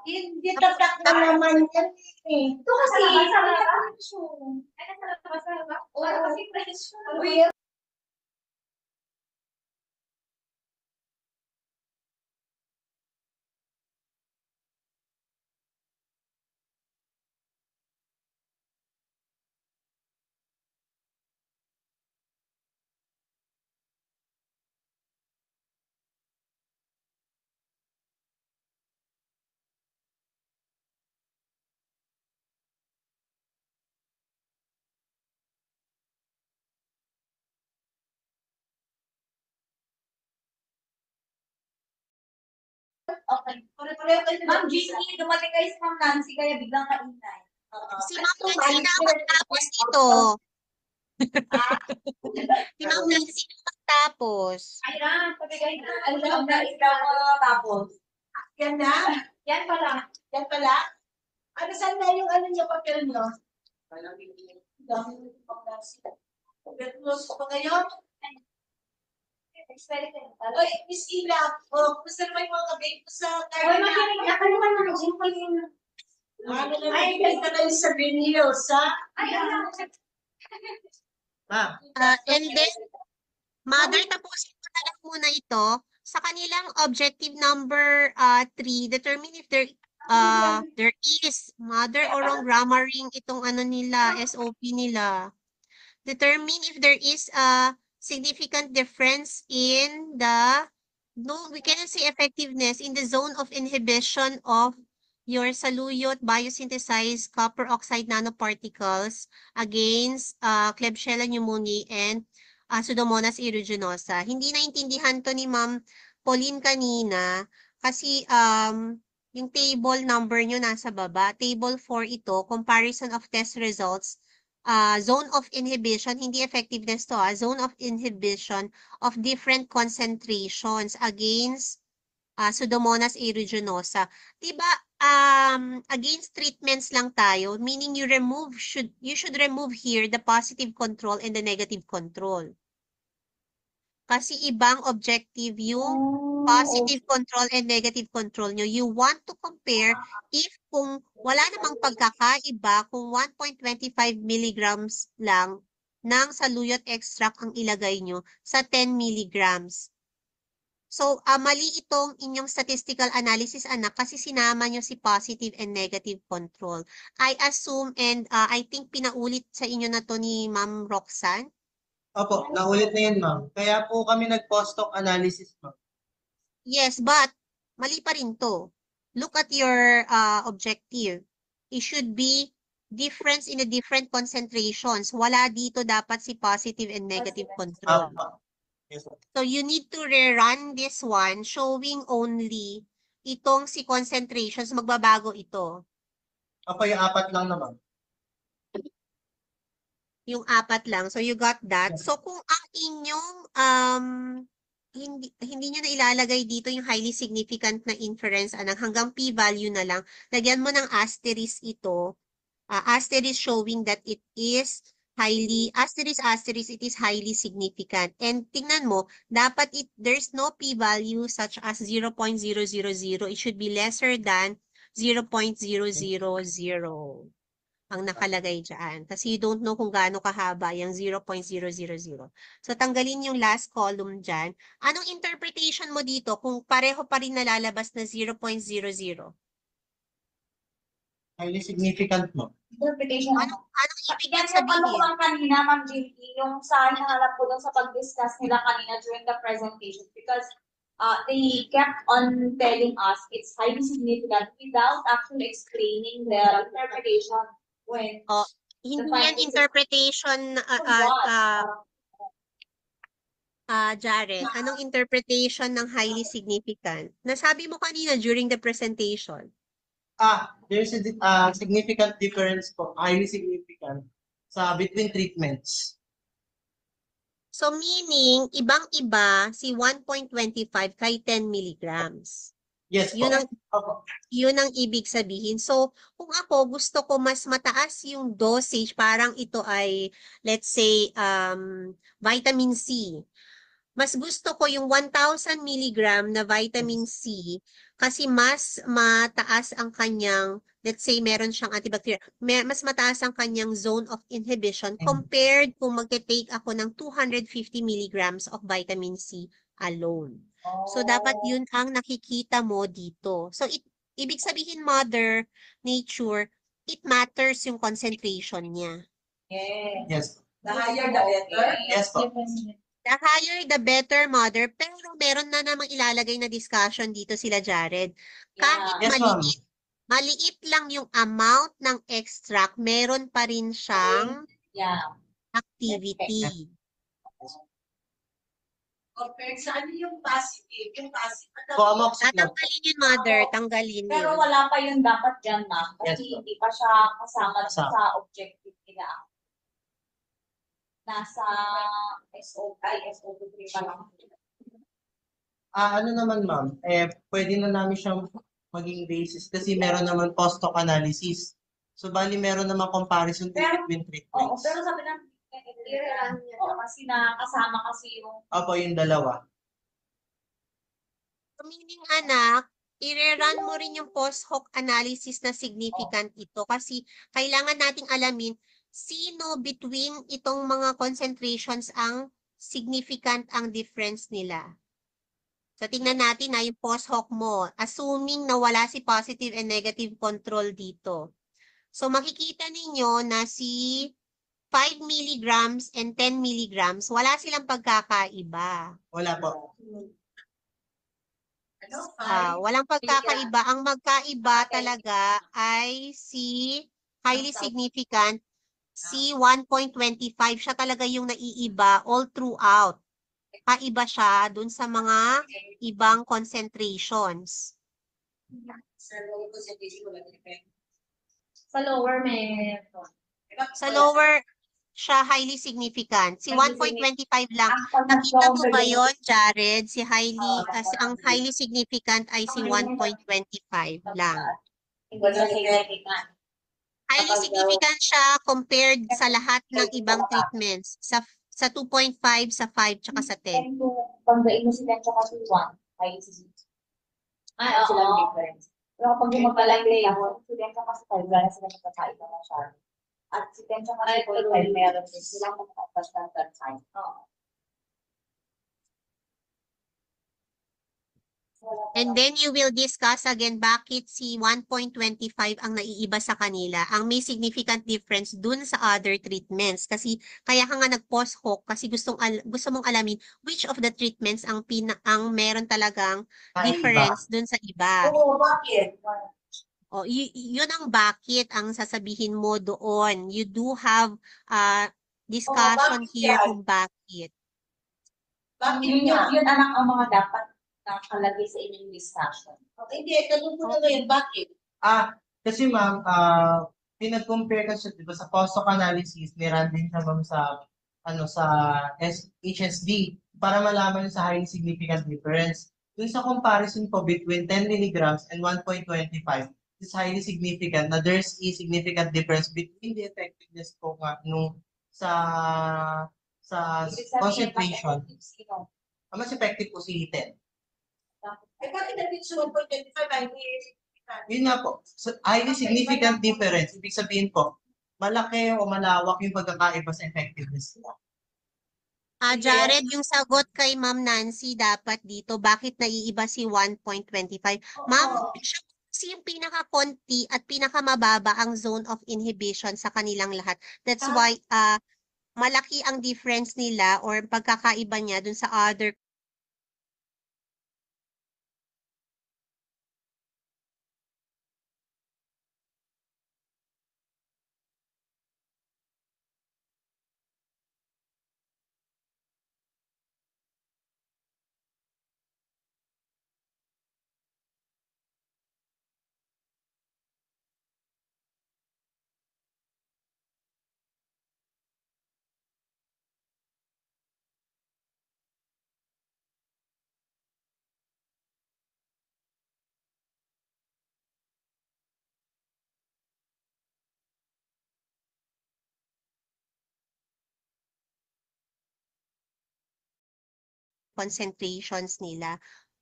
Hindi tatak na naman yan eh. Ito kasi sa presyo. Ay, sa labas. Oo, kasi presyo. Okay. Ma'am Ginny, dumating kayo si Ma'am Nancy, kaya biglang kainay. Si Ma'am Nancy na magtapos dito. Si Ma'am Nancy na magtapos. Ayan, pabigay na. Alam na, ikaw tapos. Yan na? Yan pala. Yan pala? Ano, saan na yung ano niyo, papel niyo? Dami mo pang Nancy. Pagkatlos ko ngayon? Oy, Miss Ila, gusto naman yung mga kabig ko sa garden. Oy, makinig ako naman ng gym ko yun. Ay, ganito na yung sa Green Hills, ha? Ay, and then, Mother, tapusin ko na lang muna ito. Sa kanilang objective number 3, determine if there is, Mother, or wrong grammaring itong ano nila, SOP nila. Determine if there is a significant difference in the, we cannot say effectiveness, in the zone of inhibition of your saluyot biosynthesized copper oxide nanoparticles against Klebsiella pneumoniae and Pseudomonas aeruginosa. Hindi naintindihan to ni Ma'am Pauline kanina kasi yung table number nyo nasa baba. Table 4 ito, comparison of test results. Zone of inhibition, hindi effectiveness to zone of inhibition of different concentrations against Pseudomonas aeruginosa. Diba, against treatments lang tayo, meaning you should remove here the positive control and the negative control. Kasi ibang objective yung positive control and negative control nyo. You want to compare if kung wala namang pagkakaiba, kung 1.25 milligrams lang ng saluyot extract ang ilagay nyo sa 10 milligrams. So, mali itong inyong statistical analysis, anak, kasi sinama nyo si positive and negative control. I assume and I think pinaulit sa inyo na to ni Ma'am Roxanne. Opo, naulit na yan, ma'am. Kaya po kami nag-post-hoc analysis, ma'am. Yes, but mali pa rin to. Look at your objective. It should be difference in the different concentrations. Wala dito dapat si positive and negative control. Yes, ma'am. So you need to rerun this one showing only itong si concentrations, magbabago ito. Ako yung 4 lang naman. Yung 4 lang. So you got that. So kung ang inyong hindi nyo na ilalagay dito yung highly significant na inference, hanggang p-value na lang, lagyan mo ng asterisk ito. Asterisk showing that it is it is highly significant. And tingnan mo, dapat there's no p-value such as 0.000. It should be lesser than 0.000 ang nakalagay dyan. Kasi you don't know kung gaano kahaba yung 0.000. So, tanggalin yung last column dyan. Anong interpretation mo dito kung pareho pa rin nalalabas na 0.00? Highly significant mo. Interpretation. Anong ibig Yan niyang yung ano ko sabihin? lang kanina, Ma'am JP, yung sa hinahanap ko dun sa pag-discuss nila kanina during the presentation because they kept on telling us it's highly significant without actually explaining the interpretation when Hindi yan findings is- interpretation, Jared. Anong interpretation ng highly significant? Nasabi mo kanina during the presentation. There's a significant difference po, highly significant, between treatments. So meaning, ibang-iba si 1.25 kay 10 milligrams. Yes po. Yun ang ibig sabihin. So, kung ako gusto ko mas mataas yung dosage, parang ito ay, let's say, vitamin C. Mas gusto ko yung 1,000 milligram na vitamin C kasi mas mataas ang kanyang, let's say, meron siyang antibacterial, mas mataas ang kanyang zone of inhibition compared kung magte-take ako ng 250 milligrams of vitamin C alone. So, dapat yun ang nakikita mo dito. So, ibig sabihin, Mother Nature, it matters yung concentration niya. Yes. The higher the better. Yes po. The higher, the better, Mother. Pero meron na namang ilalagay na discussion dito sila, Jared. Kahit Yes, ma'am. maliit lang yung amount ng extract, meron pa rin siyang activity. Compared sa ano yung positive? Yung positive. Tanggalin yun, Mother. Tanggalin yun. Pero wala pa yun dapat dyan, Ma'am. Kasi Yes, hindi pa siya kasama Kasama. sa objective nila. Nasa SO2 pa lang. Ano naman ma'am, pwede na namin siyang maging basis kasi meron naman post-hoc analysis. So bali meron naman comparison between Oo, treatments. pero sabi ng kasi nakasama kasi yung Opo, yung dalawa. Meaning, anak, i-rerun mo rin yung post-hoc analysis na significant ito kasi kailangan nating alamin sino between itong mga concentrations ang significant ang difference nila. So, tingnan natin na yung post-hoc mo, assuming na wala si positive and negative control dito. So, makikita ninyo na si 5 milligrams and 10 milligrams, wala silang pagkakaiba. Wala po. Walang pagkakaiba. Ang magkaiba talaga ay si highly significant, si 1.25. Siya talaga yung naiiba all throughout. Paiba siya dun sa mga ibang concentrations. sa lower may Sa lower, siya highly significant. Si 1.25 lang. Nakita mo ba yon, Jared? Ang highly significant ay si 1.25 lang. Highly significant siya compared sa lahat ng ibang treatments. Sa 2.5, sa 5, tsaka sa 10. Pagdain mo si Tencho kasi 1, highly significant. Silang difference. Pero kapag yung magkalagay ako, si Tencho kasi 5, wala na sila magkakaiba na siya. At si Tencho kasi 5, meron din silang magkakaiba that time. And then you will discuss again bakit si 1.25 ang naiiba sa kanila. Ang may significant difference dun sa other treatments. Kasi kaya ka nga nag-post hoc kasi gusto mong alamin which of the treatments ang meron talagang difference dun sa iba. Oo, bakit? Yun ang bakit ang sasabihin mo doon. You do have discussion bakit here yan? kung bakit. Bakit Yun, nga? yun ang mga dapat nakalagay sa inyong discussion. Hindi, tanong ko na ngayon, bakit? Kasi ma'am, pinag-compare kasi, di ba, sa cost of analysis, meron din siya ma'am sa, sa HSD, para malaman yung sa highly significant difference. Dun sa comparison po between 10 milligrams and 1.25, is highly significant na there's a significant difference between the effectiveness po nga nung sa Ibig sabihin, concentration. mas effective sino? Mas effective po si 10. Bakit natin sa 1.25 ay hindi? Yun nga po, highly significant difference. Ibig sabihin po, malaki o malawak yung pagkakaiba sa effectiveness nila. Jared, yung sagot kay Ma'am Nancy dapat dito, bakit naiiba si 1.25? Ma'am, siya kasi yung pinaka-konti at pinaka-mababa ang zone of inhibition sa kanilang lahat. That's why malaki ang difference nila or pagkakaiba niya dun sa other concentrations nila.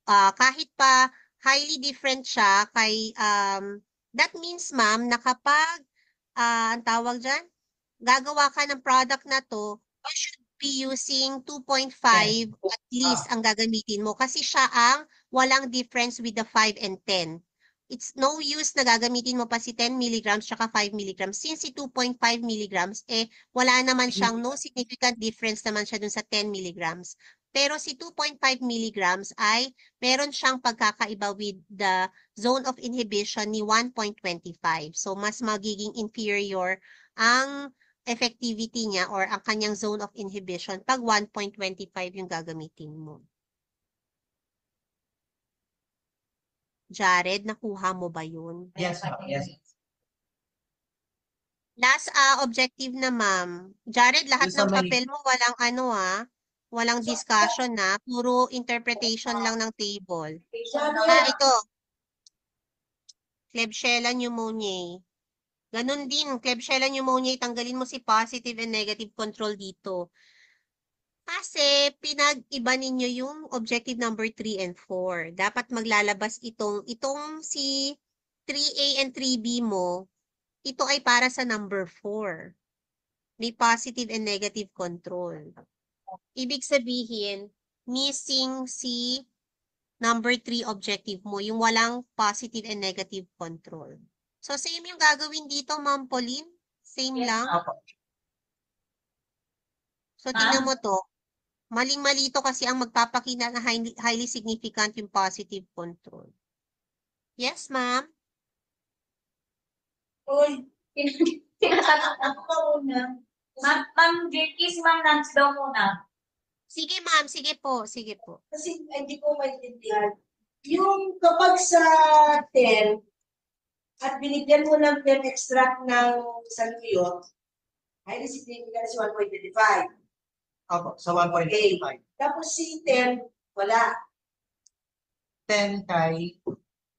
Kahit pa highly different siya kay that means ma'am na kapag ang tawag dyan, gagawa ka ng product na to, you should be using 2.5 at least ang gagamitin mo kasi siya ang walang difference with the 5 and 10. It's no use na gagamitin mo pa si 10 milligrams tsaka 5 milligrams. Since si 2.5 milligrams, wala naman siyang no significant difference naman siya dun sa 10 milligrams. Pero si 2.5 milligrams ay meron siyang pagkakaiba with the zone of inhibition ni 1.25. So, mas magiging inferior ang effectivity niya or ang kanyang zone of inhibition pag 1.25 yung gagamitin mo. Jared, nakuha mo ba yun? Yes, ma'am. Yes. Last objective na ma'am. Jared, lahat Yung sa ng may- papel mo walang walang discussion na, puro interpretation lang ng table. Ito. Klebsiella pneumoniae. Ganun din, Klebsiella pneumoniae, tanggalin mo si positive and negative control dito. Kasi pinag-iba ninyo yung objective number 3 and 4. Dapat maglalabas itong si 3A and 3B mo, ito ay para sa number 4. May positive and negative control. Ibig sabihin, missing si number 3 objective mo, yung walang positive and negative control. So, same yung gagawin dito, Ma'am Pauline? Same lang? Apo. So, tingnan mo to. Maling-mali to kasi ang magpapakita na highly significant yung positive control. Yes, ma'am? Uy, tinatanong ako pa muna. Ma'am Jackie, si Ma'am Nancy daw muna. Sige, ma'am. Sige po. Sige po. Kasi hindi ko maintindihan. Yung kapag sa 10, at binigyan mo ng 10 extract ng saluyot, highly significant si 1.25. Apo, sa 1.25. Tapos si 10, wala. 10 kay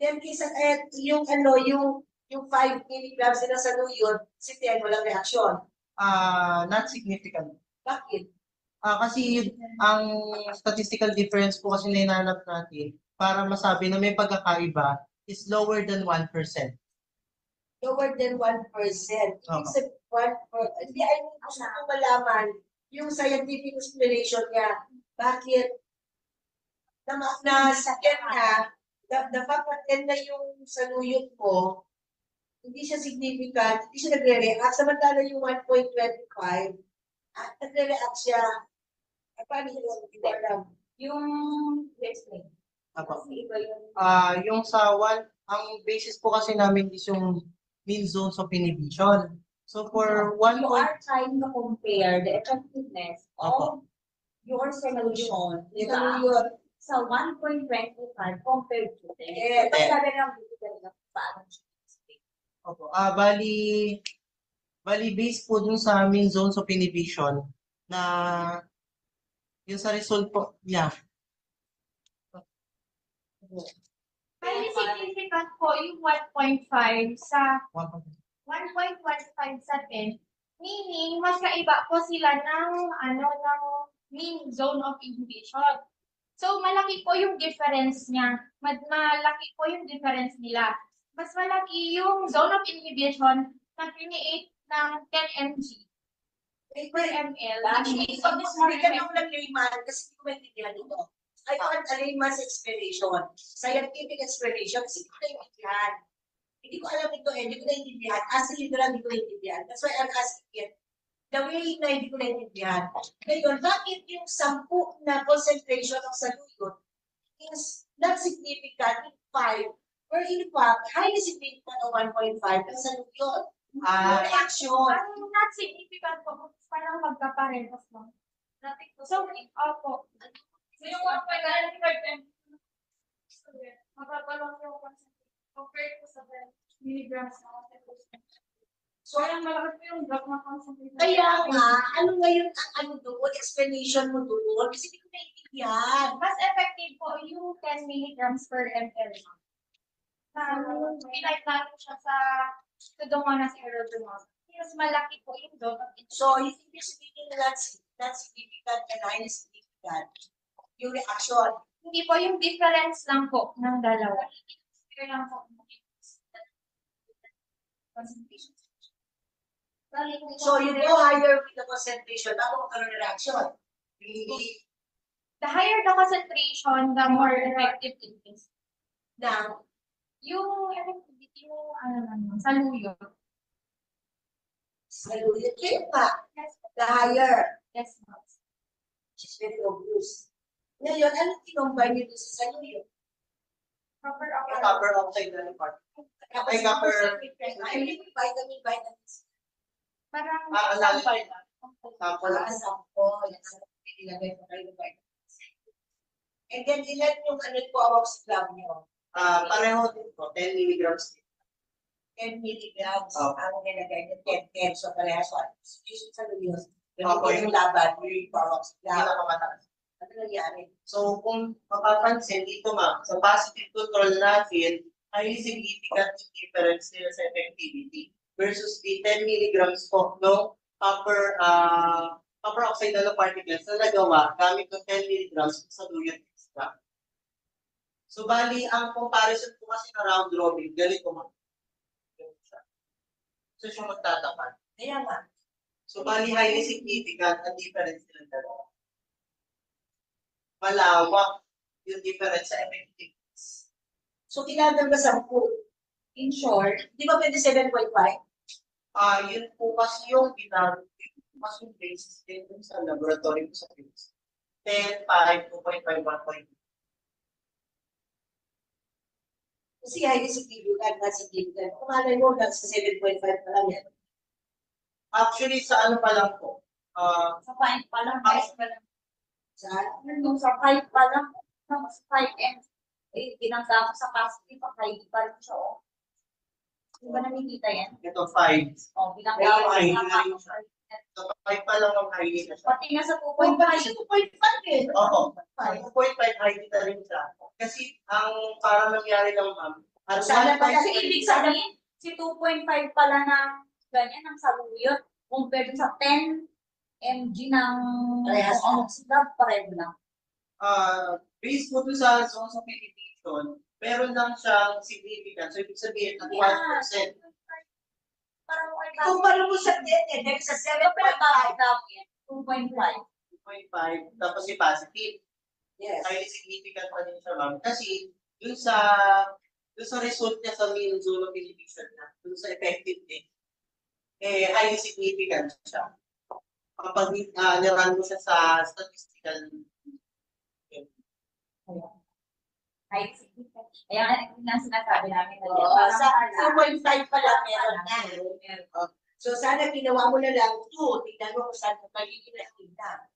10 kaysa, yung 5 milligrams na saluyot, si 10 walang reaksyon. not significant. Bakit? Kasi ang statistical difference po kasi na hinahanap natin para masabi na may pagkakaiba is lower than 1%. Lower than 1%. It's a 1%. Hindi, ay gusto ko malaman yung scientific explanation niya. Bakit na sakyan na, the fact na 10 na yung saluyot mo, hindi siya significant, hindi siya nagre-react. Samantala yung 1.25, nagre-react siya. Paano yun? Hindi alam. Yung explain. Apo. Kasi iba yung Yung sa ang basis po kasi namin is yung mean zones of inhibition. So for you are trying to compare the effectiveness of your solution, di Ito ba? yun. Sa 1.25 compared to 10. Eh, Ito talaga lang bibigyan ng paano siya. Opo. Bali based po dun sa main zones of inhibition na yung sa result po niya. Highly significant po yung 1.5 sa 1.5. 1.15 sa 10. Meaning, mas kaiba po sila ng ng mean zone of inhibition. So, malaki po yung difference niya. Malaki po yung difference nila. Mas malaki yung zone of inhibition na create ng 10 mg per ml. Actually, Which pag is more bigyan ako effective. ng layman, kasi hindi ko maintindihan ito. I want a layman's explanation. Scientific explanation, kasi hindi ko naiintindihan. Hindi ko alam ito hindi ko naiintindihan. As a liberal, hindi ko naiintindihan. That's why I'm asking it. The way na hindi ko naiintindihan. Ngayon, bakit yung 10 na concentration ng saluyot is not significant in 5, or in fact, highly significant of 1.5 ang saluyot? Reaction. Ang not significant po, parang magkaparehas lang. So, opo. So, yung 1.95 magpapalang yung concentration compared po sa 10 milligrams na concentration. So, ang malaki po yung drop na concentration. Kaya nga, ano ngayon ang doon, explanation mo doon? Kasi hindi ko naiintindihan. Mas effective po yung 10 milligrams per ml. Pinagplano siya sa Pseudomonas aerodromos. Mas malaki po yung dose of insulin. So, you think this meeting not significant and highly significant? Yung reaction. Hindi po yung difference lang po ng dalawa. Hindi lang po. Concentration. So, you go higher with the concentration, bago magkaroon ng reaction. Hindi The higher the concentration, the more effective it is. na Yung effectivity mo, saluyo. saluyot. Kaya nga, Yes, the higher, yes, ma'am. which is very obvious. Ngayon, anong kinumbay nito sa saluyot? Proper Yung copper oxide na part. Ay, copper. Vitamins. Parang Alala. sampal lang. Copper. Sampo, yan sa ilagay mo kayo ng vitamins. And then, ilan yung ano po awak sa club niyo? Pareho din po, 10 milligrams. 10 milligrams Oh. ang nilagay niyo, 10, so parehas so substitution sa luyos. Opo, Ganun po yung laban, yung awak sa Hindi club. na pamataas. Ano nangyari? So, kung mapapansin dito ma'am, sa positive control natin, highly significant yung difference nila sa effectivity versus the 10 milligrams po no copper oxide nanoparticles na nagawa gamit ng 10 milligrams sa luyot extract. So, bali, ang comparison po kasi na round robin, ganito ma'am. So, siya magtatapat. Kaya nga, So, bali, highly significant ang difference nilang dalawa. Malawak yung difference sa effectiveness. so kailangan ba 10? In short, di ba 27.5? Yun po kasi yung ginagawa, mas yung basis din dun sa laboratory ko sa Philippines. 10, 5, 2.5, 1.2. Kasi highly significant, not significant. Kung malay mo, lang sa 7.5 pa lang yan. Actually, sa ano pa lang po, Sa 5 pa lang, guys, pa lang. Sa Nung sa 5 pa lang, nung sa 5M, pinangga ko sa positive, pakaili pa rin siya, oh. Di ba nakikita yan? ito 5. Oh, pinangga Kaya ko ay, sa ay, positive. So, 5 pa lang ang highly na siya. Pati nga sa 2.5, kasi 2.5 eh. Oo. 2.5 highly na rin siya. Kasi ang parang nangyari lang ma'am, at Sana pa kasi ibig sabihin, si 2.5 pala ng ganyan, ng saluyot, compared sa 10 mg ng Parehas lang. oxidab, pareho lang. based po dun sa zones of inhibition, meron lang siyang significant. So, ibig sabihin, at 1%. Parang Kumpara mo sa 10 eh, dahil sa 7.5. 2.5. 2.5, tapos si positive. Yes. Highly significant pa din siya, ma'am. Kasi, dun sa result niya sa mean zone of inhibition na, dun sa effectiveness, highly significant siya. Kapag nirun mo siya sa statistical. High significant. Kaya yun ang sinasabi namin. Oo, sa 2.5 pa lang meron na. So sana ginawa mo na lang 2, tignan mo kung saan mo magiging nakita.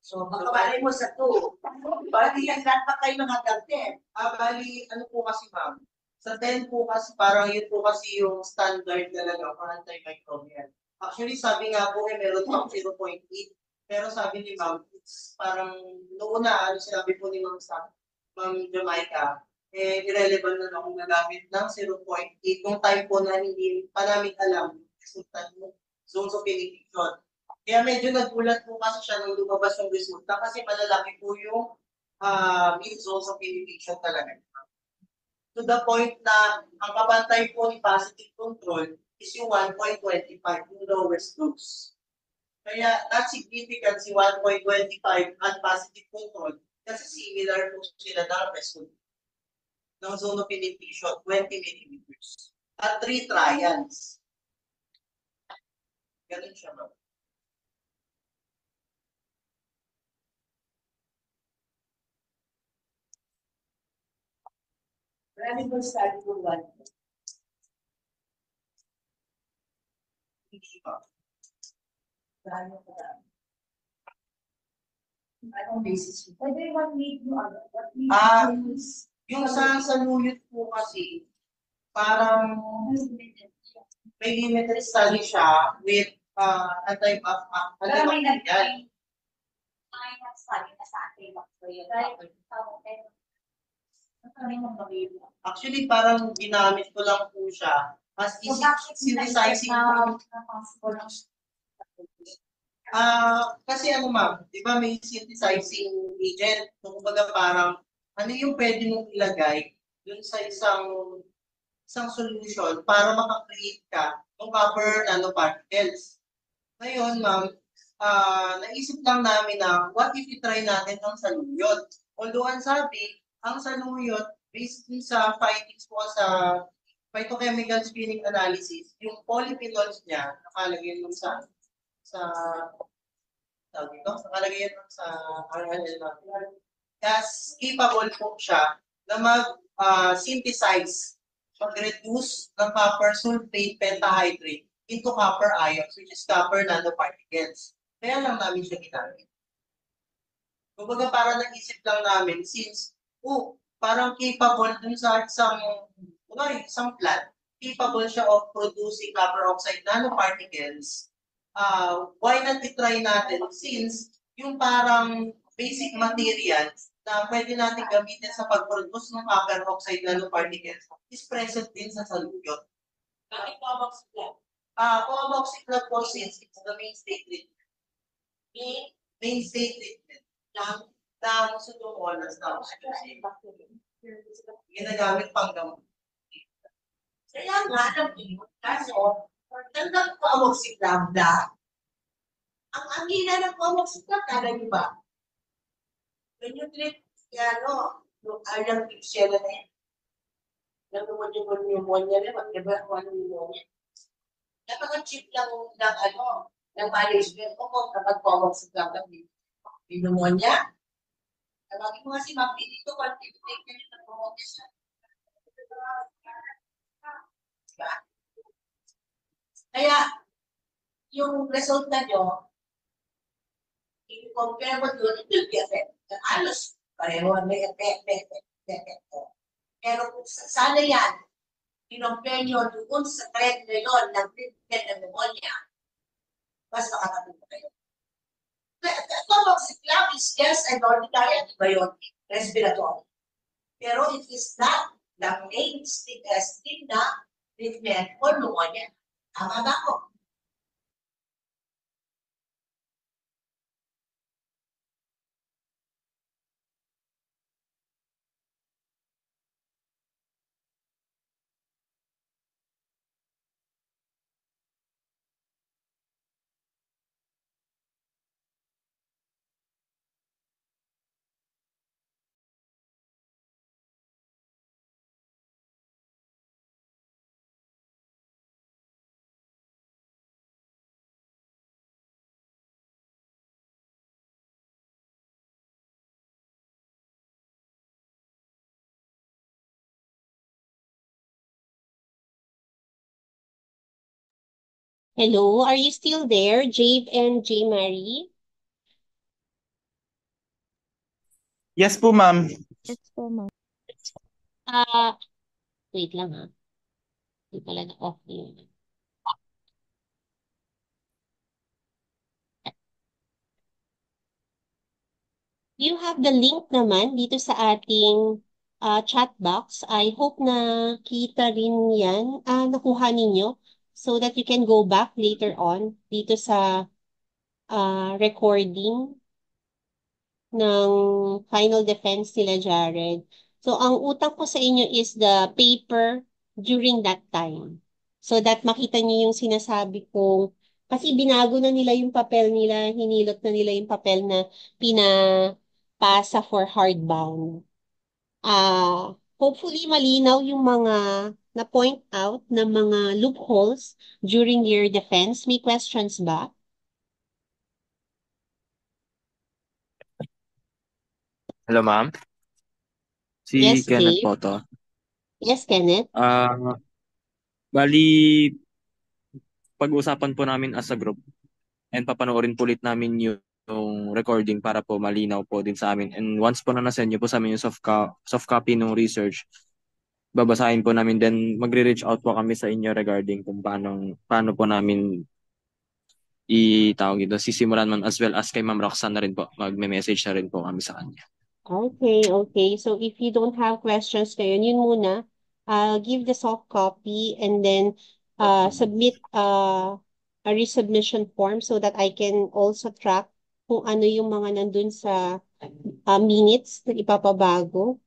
So, baka malay mo sa 2. Bali, yan lahat pa kayo nakagante. Bali, ano po kasi ma'am, sa 10 po kasi parang yun po kasi yung standard talaga for antimicrobial. Actually, sabi nga po meron pang 0.8. Pero sabi ni ma'am, it's parang noon na, ano sinabi po ni ma'am Jamaica, irrelevant na kung nagamit ng 0.8. Yung time po na hindi pa namin alam yung resulta ng zones of inhibition. Kaya medyo nagulat po kasi siya nung lumabas yung resulta kasi malalaki po yung mean zones of inhibition talaga. To the point na ang kabantay po ni positive control is yung 1.25, yung lowest dose. Kaya not significant si 1.25 at positive control kasi similar po sila ng result ng zone of inhibition, 20 millimeters. At 3 trials. Ganun siya ma'am. Marami pong study kung 1. Hindi ma'am. Marami po na. Anong basis? Pwede 1 week yung ano? What week is? Yung sa saluyot po kasi, parang may limited study siya with Pero may antibacterial. nag-study na sa atin. Dahil Actually, parang ginamit ko lang po siya as synthesizing. Kasi ano ma'am, di ba may synthesizing agent? So, kumbaga parang, ano yung pwede mong ilagay dun sa isang solution para makakreate ka ng copper nanoparticles. Ngayon, ma'am, naisip lang namin na what if i-try natin ang saluyot? Although ang sabi, ang saluyot, based din sa findings po sa phytochemical screening analysis, yung polyphenols niya, nakalagay nun sa tawag dito, nakalagay yan sa RNL natin. As capable po siya na mag-synthesize, mag-reduce ng copper sulfate pentahydrate into copper ions, which is copper nanoparticles. Kaya lang namin siya ginamit. Kumbaga parang nag-isip lang namin since, parang capable dun sa isang plant, capable siya of producing copper oxide nanoparticles. Why not i-try natin since yung parang basic materials na pwede natin gamitin sa pag-produce ng copper oxide nanoparticles is present din sa saluyot. Bakit po Coamoxiclav po since it's the mainstay treatment. Mainstay treatment ng Pseudomonas na ginagamit pang gamot. Kaya nga, alam niyo, kaso, tandang coamoxiclav na, ang angina ng coamoxiclav, kala niyo ba? When you treat, yung ayang pixela na yan, yung pneumonia na, mag-iba kung ano pneumonia. Napaka-cheap lang ng management ko kung kapag coamoxiclav ng pneumonia. Tawagin mo kasi ma'am, dito, quantification na rin ng pneumonia. Diba? Kaya, yung resulta nyo, i-compare mo doon, it will be effective. Alos, pareho may epekto. Pero kung sana yan, i-compare nyo doon sa trend ngayon ng treatment ng pneumonia, mas makakatulong kayo. Coamoxiclav is just an ordinary antibiotic, respiratory. Pero it is not the mainstay na treatment for pneumonia. Tama ba ko? Hello, are you still there, Jave and J. Marie? Yes po, ma'am. Yes po, ma'am. Ah, wait lang ha. Hindi pala na-off yun. You have the link naman dito sa ating chat box. I hope na kita rin yan, nakuha ninyo so that you can go back later on dito sa recording ng final defense nila Jared. So, ang utang ko sa inyo is the paper during that time. So that makita niyo yung sinasabi kong, kasi binago na nila yung papel nila, hinilot na nila yung papel na pinapasa for hardbound. Hopefully malinaw yung mga na-point out na mga loopholes during your defense. May questions ba? Hello, ma'am. Si Yes, Kenneth Dave. po to. Yes, Kenneth. Bali, pag-usapan po namin as a group and papanoorin po ulit namin yung recording para po malinaw po din sa amin. And once po na nasend nyo po sa amin yung soft copy ng research, babasahin po namin, then magre-reach out po kami sa inyo regarding kung paano po namin itawag ito, sisimulan man, as well as kay Ma'am Roxanne na rin po. Magme-message na rin po kami sa kanya. Okay, okay. So if you don't have questions ngayon, yun muna. Give the soft copy and then submit a resubmission form so that I can also track kung ano yung mga nandun sa minutes na ipapabago.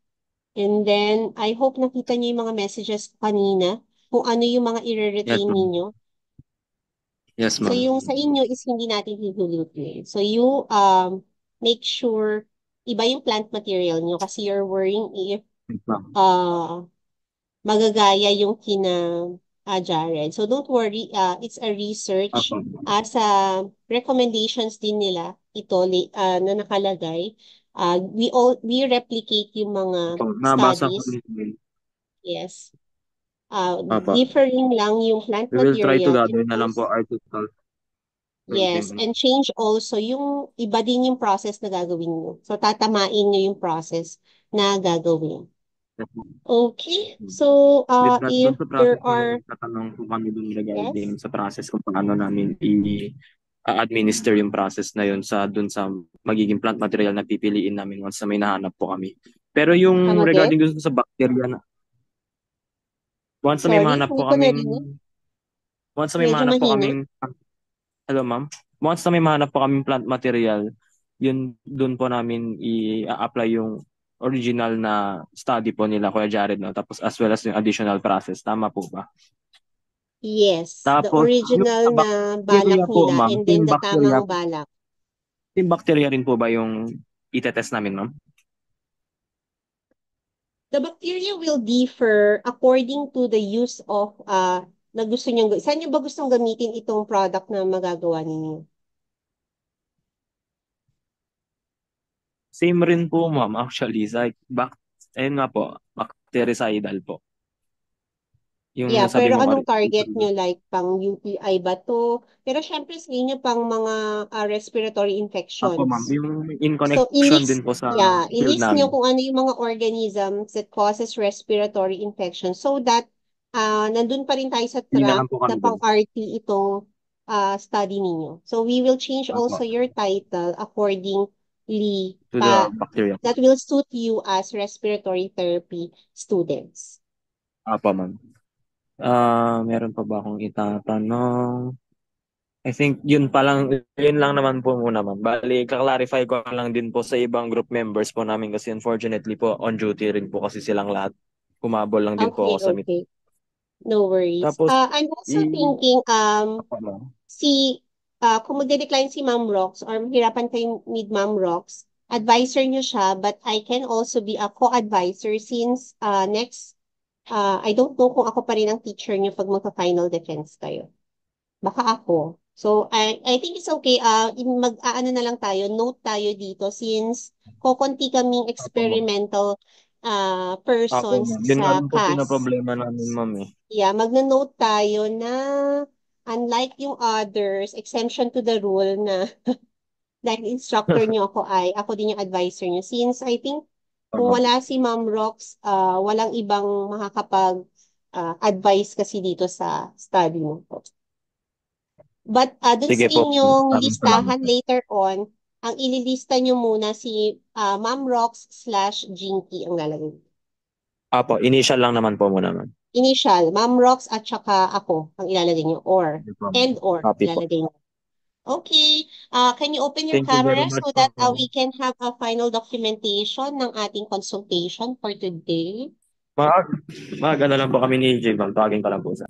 And then I hope nakita niyo yung mga messages kanina kung ano yung mga Yes, i-retain ma'am. ninyo. Yes, So ma'am. yung sa inyo is hindi natin hihulutin. So you make sure iba yung plant material nyo kasi you're worrying if Yes, ma'am. magagaya yung kina Jared. So don't worry, it's a research Opo. sa recommendations din nila ito na nakalagay. We replicate yung mga Opo, nabasa ko studies. rin. Yes. Opo. Differing lang yung plant We will try to material and gather na lang po also article. yes, and change also yung iba din yung process na gagawin nyo. So, tatamain nyo yung process na gagawin. Okay, so With that, if doon sa there process na yun, are, nagtatanong po kami dun regarding yes, sa process kung paano namin i-administer yung process na yun dun sa magiging plant material na pipiliin namin once na may nahanap po kami. Pero yung come again? regarding dun sa bacteria na, once na may Sorry, mahanap hindi po ko kaming, narinig. once na may Medyo mahanap po mahina. kaming, hello ma'am, once na may mahanap po kaming plant material, yun dun po namin i-apply yung original na study po nila Kuya Jared, no? Tapos as well as yung additional process. Tama po ba? Yes, the Tapos yung original sa na balak bacteria po, nila ma'am, and then the tamang balak. team bacteria rin po ba yung itetest namin, ma'am? The bacteria will differ according to the use of na gusto nyo, saan nyo ba gustong gamitin itong product na magagawa ninyo? Same rin po, ma'am, actually. Ayun nga po, bactericidal po. Yung Yeah, nasabi pero mo anong kanina. target nyo? Like, pang UTI ba to? Pero syempre sa inyo pang mga respiratory Apo, ma'am. infections. Yung in So, connection din po sa field ilist nyo namin. kung ano yung mga organisms that causes respiratory infection so that nandun pa rin tayo sa Hindi na track lang po na kami pang din. RT itong study ninyo. So, we will change Apo. also your title accordingly To the bacteria. that will suit you as respiratory therapy students. Apo, ma'am. Meron pa ba akong itatanong? I think yun lang naman po muna, ma'am. Bali, kaklarify ko lang din po sa ibang group members po namin kasi unfortunately po on duty rin po kasi silang lahat. Kumabol lang din po Okay, ako sa meet. okay. No worries. Tapos, I'm also thinking, Apo, ma'am. kung magde-decline si Ma'am Rox or mahirapan kayo with Ma'am Rox, advisor niyo siya, but I can also be a co-advisor since I don't know kung ako pa rin ang teacher niyo pag magka-final defense kayo. Baka ako. So, I think it's okay. Mag-aano na lang tayo, note tayo dito since kokonti kaming Apo, ma'am. experimental Apo, persons ma'am. Yun nga sa rin po class. pinaproblema namin, ma'am eh. Yeah, magno-note tayo na unlike yung others, exemption to the rule na dahil instructor niyo ako ay, ako din yung advisor niyo. Since I think, kung Opo. wala si Ma'am Rox, walang ibang makakapag-advise kasi dito sa study mo po. But dun sa Sige po. inyong Maraming salamat listahan po. later on, ang ililista niyo muna si Ma'am Rox/Jinky ang lalagay. Apo, initial lang naman po muna, ma'am. Initial, Ma'am Rox at saka ako ang ilalagay niyo. Or, Sige po, ma'am. and/or Copy po. ilalagay niyo. Okay. Can you open your Thank you very camera much so po. that we can have a final documentation ng ating consultation for today? Mag-ano lang po kami ni Jay, ma'am. Tawagin ka lang po sa